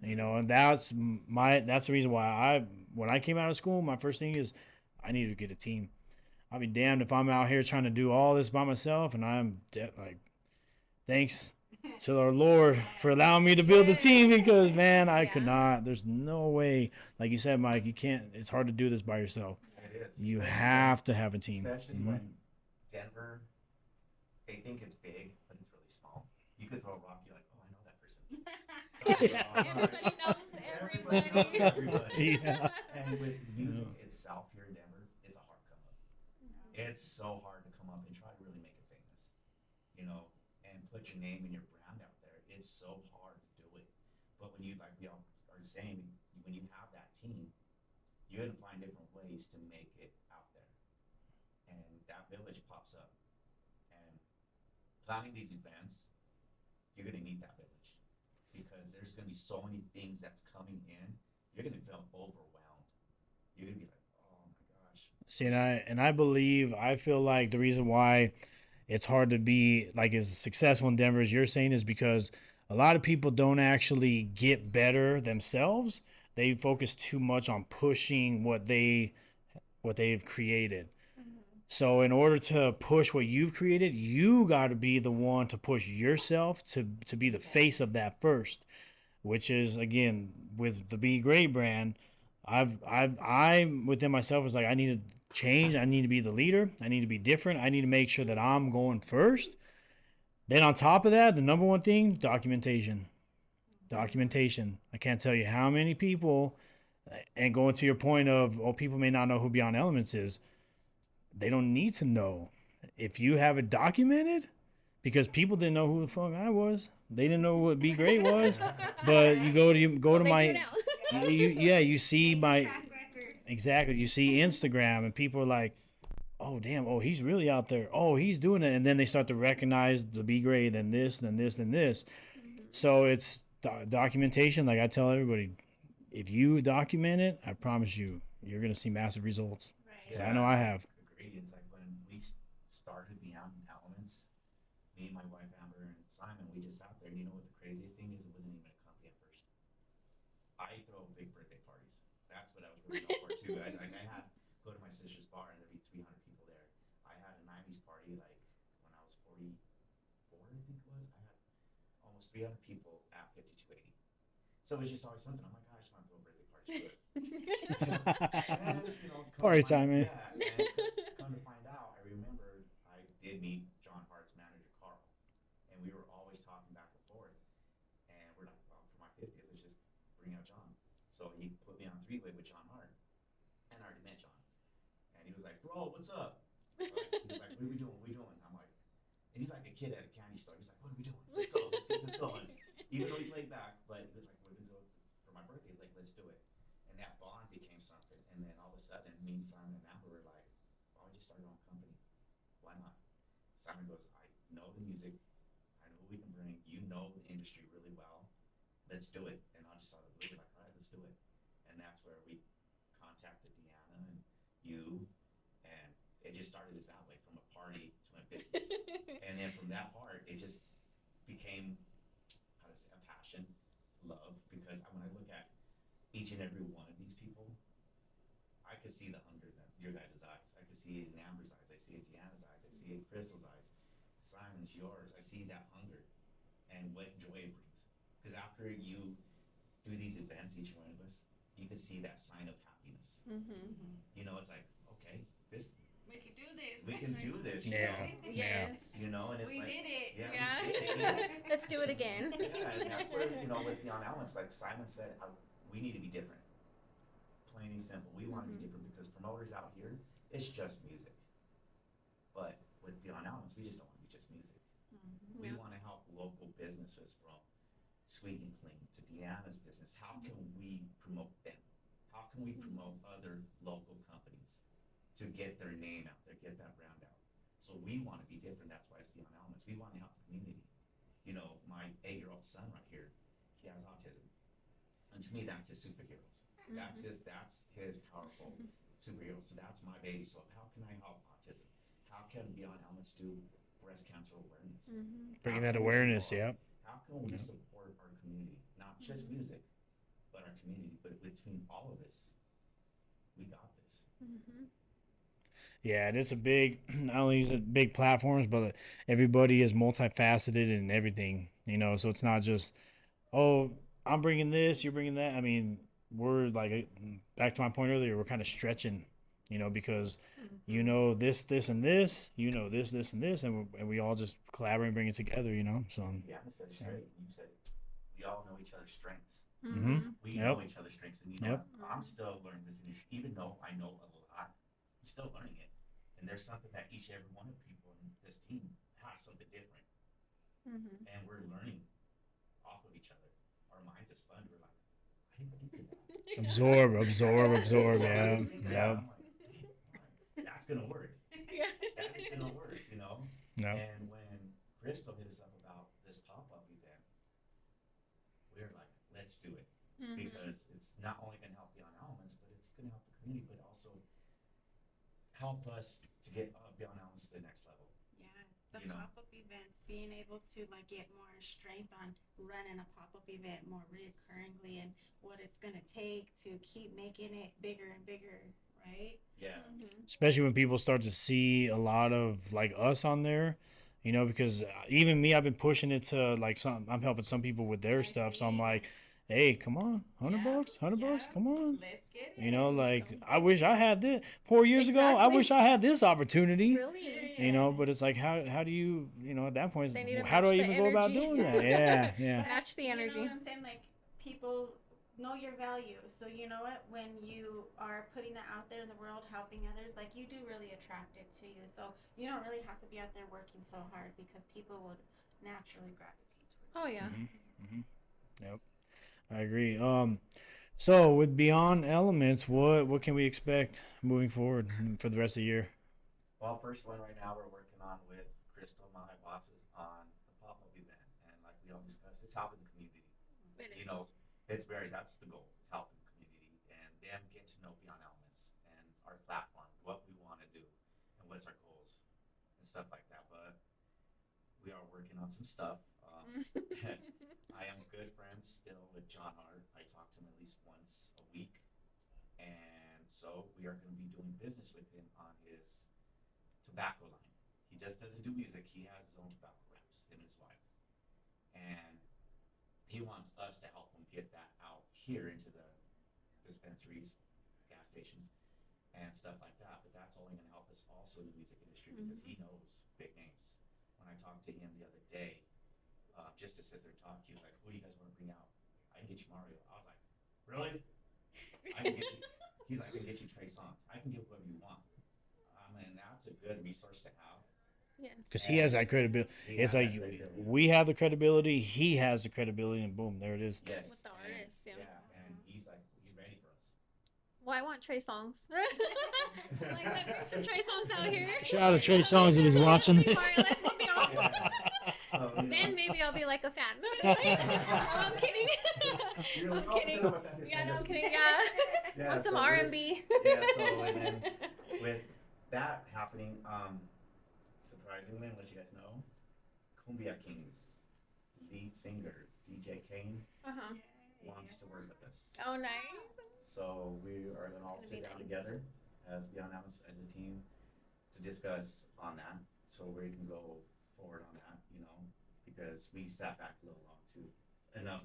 You know, and that's the reason why when I came out of school, my first thing is I need to get a team. I'll be damned if I'm out here trying to do all this by myself, and like, thanks to our Lord for allowing me to build a team, because man, I could not. There's no way, like you said, Mike, you can't. It's hard to do this by yourself. It is. You Especially have to have a team. Especially Mhm. when Denver, they think it's big, but it's really small. You could throw a rock, you're like, oh, I know that person. Everybody knows everybody. knows everybody. Yeah. And with music itself here in Denver, it's a hard come up. It's so hard to come up and try to really make it famous, you know, and put your name and your brand out there. It's so hard to do it. But when you, like we all are saying, when you have that team, you're gonna find different ways to make it out there, and that village pops up. And planning these events, you're gonna need that village, because there's gonna be so many things that's coming in. You're gonna feel overwhelmed. You're gonna be like, oh my gosh. See, I feel like the reason why it's hard to be like as successful in Denver as you're saying is because a lot of people don't actually get better themselves. They focus too much on pushing what they've created. So in order to push what you've created, you got to be the one to push yourself to be the face of that first, which is again with the Be Great brand. I within myself was like, I need to change. I need to be the leader. I need to be different. I need to make sure that I'm going first. Then on top of that, the number one thing, documentation. Documentation. I can't tell you how many people, and going to your point of, oh, people may not know who Beyond Elements is. They don't need to know. If you have it documented, because people didn't know who the fuck I was. They didn't know what Be Great was. But you go to They my do now. you see my exactly. You see Instagram, and people are like, oh damn, oh he's really out there. Oh, he's doing it, and then they start to recognize the Be Great, then this, then this, then this. So it's documentation. Like I tell everybody, if you document it, I promise you're gonna see massive results. 'Cause I know I have. Agreed. It's like when we started Beyond Elements, me and my wife Amber and Simon, we just sat there. And you know what the crazy thing is? It wasn't even a company at first. I throw big birthday parties. That's what I was really known for too. I had go to my sister's bar and there'd be 300 people there. I had a 90s party like when I was 44, I think it was. I had almost 300 people at 5280. So it was just always something. I'm like, I just want to throw a birthday party. Do it. And, you know, Party time, man. Yeah, and come to find out, I remember I did meet John Hart's manager, Carl, and we were always talking back and forth. And we're like, well, for my 50th, let's just bring out John. So he put me on three-way with John Hart, and I already met John. And he was like, bro, what's up? Like, he's like, what are we doing? What are we doing? I'm like, and he's like a kid at a candy store. He's like, what are we doing? Let's go. Let's get this going. Even though he's laid back, but he was like, we're gonna do it for my birthday. Like, let's do it. And that bond became something. And then all of a sudden, me, Simon, and Amber were like, why don't we just start our own company? Why not? Simon goes, I know the music. I know who we can bring. You know the industry really well. let's do it. And I just saw the blue, like, all right, let's do it. And that's where we contacted Deanna and you, and it just started as that way, from a party to a business. And then from that part, it just became, how to say, a passion, love, because when I look at each and every one of these people, I could see the hunger in your guys' eyes. I could see it in Amber's eyes. I see it in Deanna's eyes. I see it in Crystal's eyes. Simon's, yours. I see that hunger and what joy it brings. Because after you do these events, each one of us, you can see that sign of happiness. You know, it's like, okay, this We can do this. we can do this. You Yeah. know? Yes. You know, and it's We like, did it. Yeah. we did it. Let's do it again. Yeah, and that's where, you know, with Beyond Elements, like Simon said, we need to be different. Plain and simple. We want to be different because promoters out here, it's just music. But with Beyond Elements, we just don't want to be just music. We want to help local businesses, from Sweet and Clean to Deanna's business. How can we promote them? How can we promote other local companies to get their name out there, get that brand out? So we want to be different. That's why it's Beyond Elements. We want to help the community. You know, my 8-year-old son right here, he has autism. And to me, that's his superheroes. That's his powerful superhero. So that's my baby. So how can I help autism? How can Beyond Elements do breast cancer awareness? Bringing that awareness, yeah. How can we support our community? Not just music, but our community. But between all of us, we got this. Yeah, and it's a big, not only is it big platforms, but everybody is multifaceted and everything, you know, so it's not just, oh, I'm bringing this, you're bringing that. I mean, we're like, back to my point earlier, we're kind of stretching, you know, because you know this, and this, you know this, and this, and we all just collaborate and bring it together, you know, so. Yeah, I said it straight. You said we all know each other's strengths. We Yep. know each other's strengths, and you know, I'm still learning this industry, even though I know a lot. I'm still learning it, and there's something that each and every one of people in this team has something different, and we're learning off of each other. Our minds are sponge. We're like, I didn't think of that. Absorb, I yeah, didn't think of that. yeah. I'm like, "Dang, that's gonna work. That is gonna work," you know. No. And when Crystal hit us up about this pop-up event, we were like, let's do it. Because it's not only going to help Beyond Elements, but it's going to help the community, but also help us to get Beyond Elements to the next level. Yeah, the You know. pop-up events, being able to like get more strength on running a pop-up event more reoccurringly, and what it's gonna take to keep making it bigger and bigger, right? Yeah. Especially when people start to see a lot of like us on there, you know, because even me, I've been pushing it to like I'm helping some people with their stuff, so I'm like, hey, come on, $100, $100, come on. Let's get it. You know, like I wish I had this 4 years ago. I Exactly. wish I had this opportunity. Really? You know, but it's like how do you, you know, at that point, They need to how do I match the even go about energy. doing that? Yeah, yeah. Match the You energy. know what I'm saying? Like, people know your value. So you know what? When you are putting that out there in the world, helping others, like, you do really attract it to you. So you don't really have to be out there working so hard, because people would naturally gravitate towards you. Oh yeah. Yep, I agree. So with Beyond Elements, what can we expect moving forward for the rest of the year? Well, first one right now we're working on with Crystal, my bosses, on the pop-up event, and like we all discussed, it's helping the community. You know, that's the goal. It's helping the community and them get to know Beyond Elements and our platform, what we want to do, and what's our goals and stuff like that. But we are working on some stuff. I am good friends still with John Hart. I talk to him at least once a week, and so we are going to be doing business with him on his tobacco line. He just doesn't do music. He has his own tobacco wraps, him and his wife, and he wants us to help him get that out here into the dispensaries, gas stations, and stuff like that. But that's only going to help us also in the music industry, because he knows big names. When I talked to him the other day, just to sit there and talk, he was like, "Who do you guys want to bring out? I can get you Mario." I was like, "Really?" I can get you. He's like, "I can get you Trey Songz. I can get whoever you want." I mean, that's a good resource to have. Yes. Because he has that credibility. He It's has like that credibility. we have the credibility, he has the credibility, and boom, there it is. Yes. With the and- artists, yeah. and he's like, he's ready for us. Well, I want Trey songs. Like, let me some Trey songs out here. Shout out to Trey Songz if he's watching this. Mario, let's put me on. Yeah. So, you Then maybe I'll be like a fan. No, I'm just kidding. I'm kidding. You're like, I'm oh, kidding. sit up, you're Yeah, saying no, I'm this. kidding. Yeah. Yeah, Want some so R&B. yeah, so and then with that happening, surprisingly, and let you guys know, Cumbia Kings lead singer DJ Kane Uh-huh. wants to work with us. Oh, nice. So we are gonna all It's sit gonna down be nice. together as Beyond Alice as a team to discuss on that, so we can go forward on that, you know, because we sat back a little long too. Enough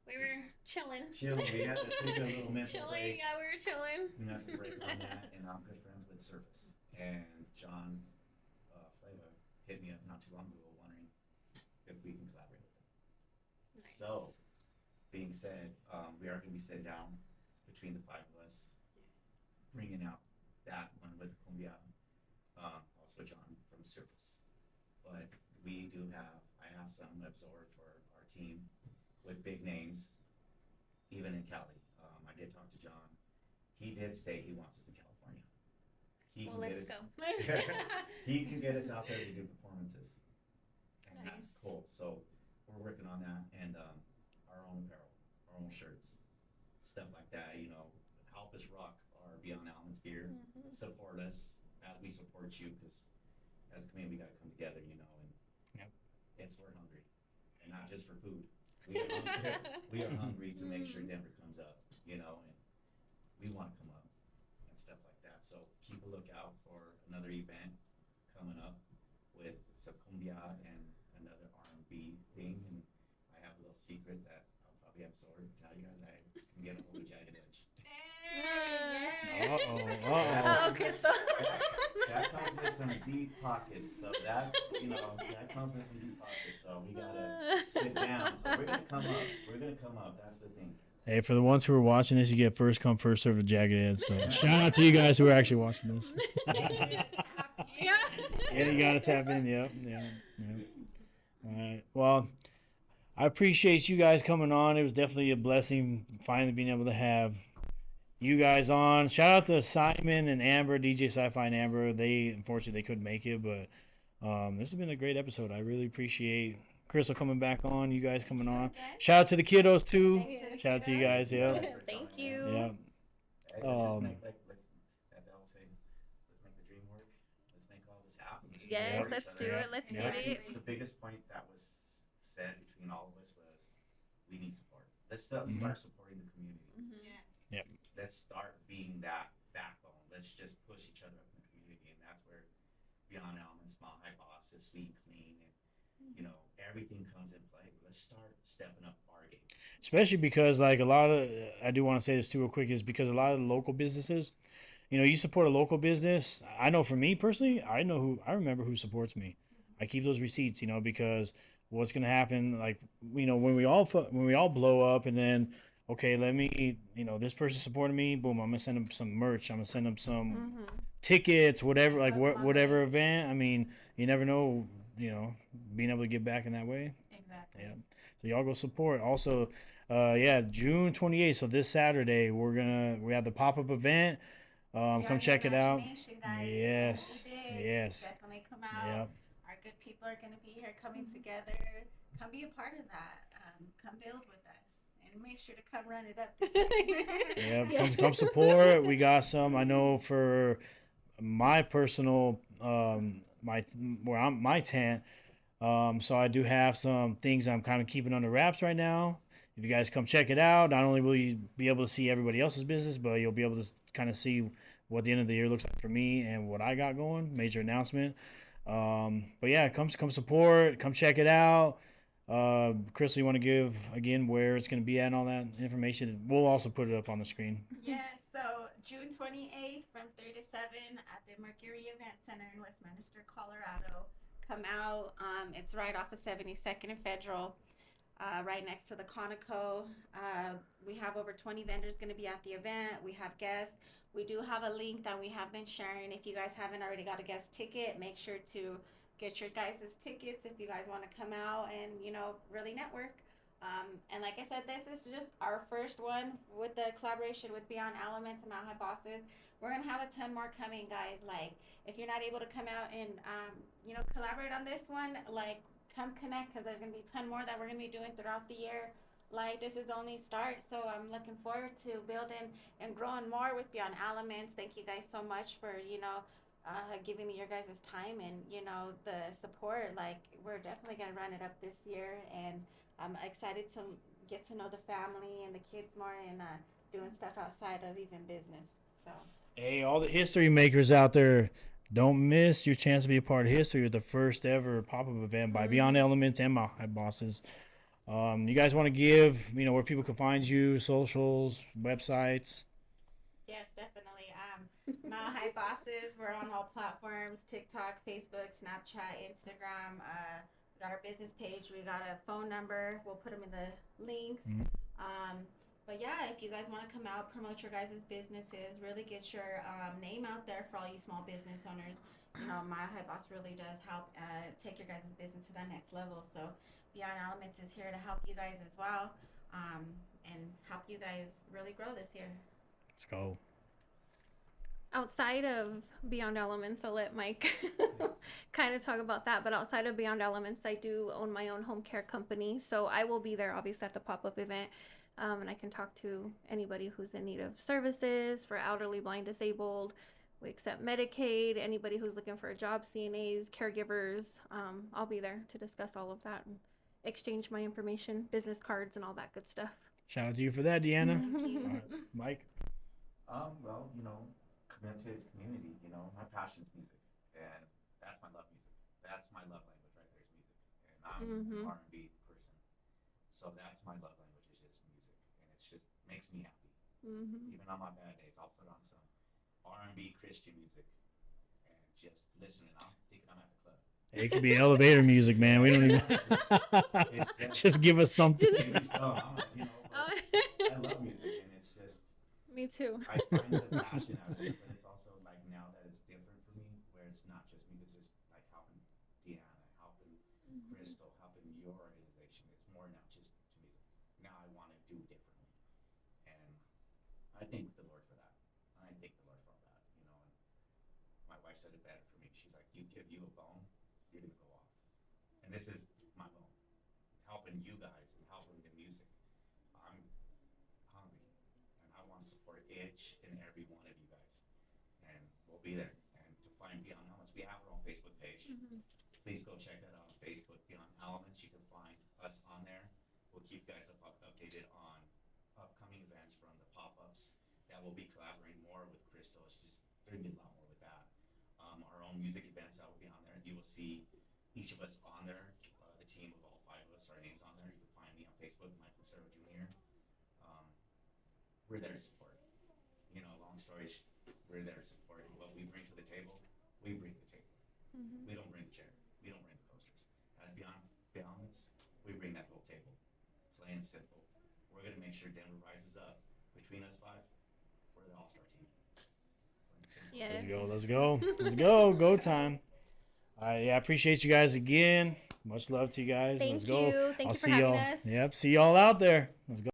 We were chilling. chilling. We had to take a little mental Chilling. break. Yeah, we were chilling. We have to break on that, and I'm good friends with Surface. And John Flava hit me up not too long ago, wondering if we can collaborate with them. Nice. So, being said, we are going to be sitting down between the five of us, bringing out that one with Cumbia, also John from Surface. But we do have, I have some absorbed for our team with big names, even in Cali. I did talk to John. He did state he wants us in California. He Well, can let's get go. us, he can get us out there to do performances, and that's Nice. cool. So we're working on that, and our own apparel, our own shirts, stuff like that. You know, help us rock our Beyond Elements gear. Mhm. Support us as we support you, because as a community we got to come together. You know, and Yep. we're hungry, and not just for food. We are hungry, we are hungry to make sure Denver comes up. You know, and we want to come up and stuff like that. So keep a lookout for another event coming up with Cumbia and another R&B thing. And I have a little secret that I'll probably absorb. Tell you guys I can get a hold of Jagged Edge. Uh-oh, Crystal. That comes with some deep pockets. So that's, you know, that comes with some deep pockets. So we gotta sit down. So we're gonna come up. We're gonna come up. That's the thing. Hey, for the ones who are watching this, you get first come, first serve with Jagged Edge. So shout out to you guys who are actually watching this. Yeah. Yeah, you gotta tap in. Yep. All right. Well, I appreciate you guys coming on. It was definitely a blessing finally being able to have you guys on. Shout out to Simon and Amber, DJ Sci-Fi and Amber. They unfortunately they couldn't make it, but this has been a great episode. I really appreciate Crystal coming back on. You guys coming on. Shout out to the kiddos too. Shout out to you guys. Yeah. Thank you. Yeah. Hey, let's just make like let's I'll say let's make the dream work. Let's make all this happen. Let's Yes, support let's each do other. it. Let's Yeah. get I it. think the biggest point that was said between all of us was we need support. Let's start supporting the community. Mhm. Yep. Let's start being that backbone. Let's just push each other up in the community, and that's where Beyond Elements, Mile High Bosses, Sweet and Clean, and you know everything comes in play. Let's start stepping up our game. Especially because like a lot of I do want to say this too real quick is because a lot of the local businesses, you know, you support a local business. I know for me personally, I remember who supports me. I keep those receipts, you know, because what's gonna happen, like you know, when we all blow up, and then okay, let me, you know, this person supported me, boom, I'm gonna send them some merch, I'm gonna send them some Mhm. tickets, whatever, like whatever event. I mean, you never know, you know, being able to give back in that way. Exactly. Yeah. So y'all go support. Also, yeah, June 28th. So this Saturday, we have the pop up event. Come check it out. Yes. Yes. Definitely come out. Yep. Our good people are going to be here coming together. Come be a part of that. Come build with us. And make sure to come run it up. Yeah. Come support. We got some. I know for my personal my tent. So I do have some things I'm kind of keeping under wraps right now. If you guys come check it out, not only will you be able to see everybody else's business, but you'll be able to kind of see what the end of the year looks like for me and what I got going. Major announcement. But yeah, come support, come check it out. Crystal, you want to give again where it's going to be at and all that information? We'll also put it up on the screen. Yes, so June 28th from 3 to 7 at the Mercury Event Center in Westminster, Colorado. Come out. It's right off of 72nd and Federal, right next to the Conoco. We have over 20 vendors going to be at the event. We have guests. We do have a link that we have been sharing. If you guys haven't already got a guest ticket, make sure to get your guys' tickets if you guys want to come out and, you know, really network. And like I said, this is just our first one with the collaboration with Beyond Elements and Mount High Bosses. We're gonna have a ton more coming, guys. Like, if you're not able to come out and you know, collaborate on this one, like, come connect because there's going to be a ton more that we're going to be doing throughout the year. Like, this is the only start, so I'm looking forward to building and growing more with Beyond Elements. Thank you guys so much for, giving me your guys' time and, the support. Like, we're definitely going to run it up this year, and I'm excited to get to know the family and the kids more and doing stuff outside of even business. So, Hey, all the history makers out there, don't miss your chance to be a part of history with the first ever pop-up event by Beyond Elements and my bosses. You guys want to give, where people can find you, socials, websites? yes, definitely. Mile High Bosses, we're on all platforms: TikTok, Facebook, Snapchat, Instagram. We got our business page. We got a phone number. We'll put them in the links. Mhm. But yeah, if you guys want to come out, promote your guys' businesses, really get your name out there for all you small business owners. Mile High Boss really does help take your guys' business to that next level. So Beyond Elements is here to help you guys as well, and help you guys really grow this year. Let's go. Outside of Beyond Elements, I'll let Mike kind of talk about that. But outside of Beyond Elements, I do own my own home care company. So I will be there, obviously, at the pop-up event. And I can talk to anybody who's in need of services for elderly, blind, disabled. We accept Medicaid, anybody who's looking for a job, CNAs, caregivers. I'll be there to discuss all of that and exchange my information, business cards, and all that good stuff. Shout out to you for that, Deanna. Thank you. All right, Mike? Well, commit to his community, my passion's music, and that's my love music. That's my love language right there is music, and I'm an R&B person, so that's my love language is just music, and it's just makes me happy. Even on my bad days, I'll put on some R&B Christian music and just listen, and I'm thinking I'm at the club. It could be elevator music, man. We don't even. Just give us something. I love music, and it's just. Me too. I find the passion out of it, but it's also like now that it's different for me, where it's not just me, it's just like helping Deanna, helping Crystal, helping your organization. It's more now just to music. Now I want to do differently, and I thank the Lord for that. I thank the Lord for all that, and my wife said it better for me. She's like, "You give you a bone, you're gonna go off," and this is my bone, helping you guys and helping the music. I'm hungry, and I want to support each and every one of you guys, and we'll be there. And to find Beyond Elements, we have our own Facebook page. Please go check that out on Facebook, Beyond Elements. You can find us on there. We'll keep you guys updated on upcoming events from the pop-ups that will be collaborating more with Crystal. She's doing a lot more with that. Our own music events that will be on there. You will see each of us on there. The team of all 5 of us, our names on there. You can find me on Facebook, Mike Lucero Jr. We're there to support. Long story, we're there to support. What we bring to the table, we bring the table. We don't bring the chair. We don't bring the coasters. As Beyond Balance, we bring that whole table. Plain and simple. We're going to make sure Denver rises up. Between us 5, we're the all-star team. Yes. Let's go. Let's go. Go time. I appreciate you guys again. Much love to you guys. Thank Let's go. you. Thank I'll you for see having y'all. us. Yep. See y'all out there. Let's go.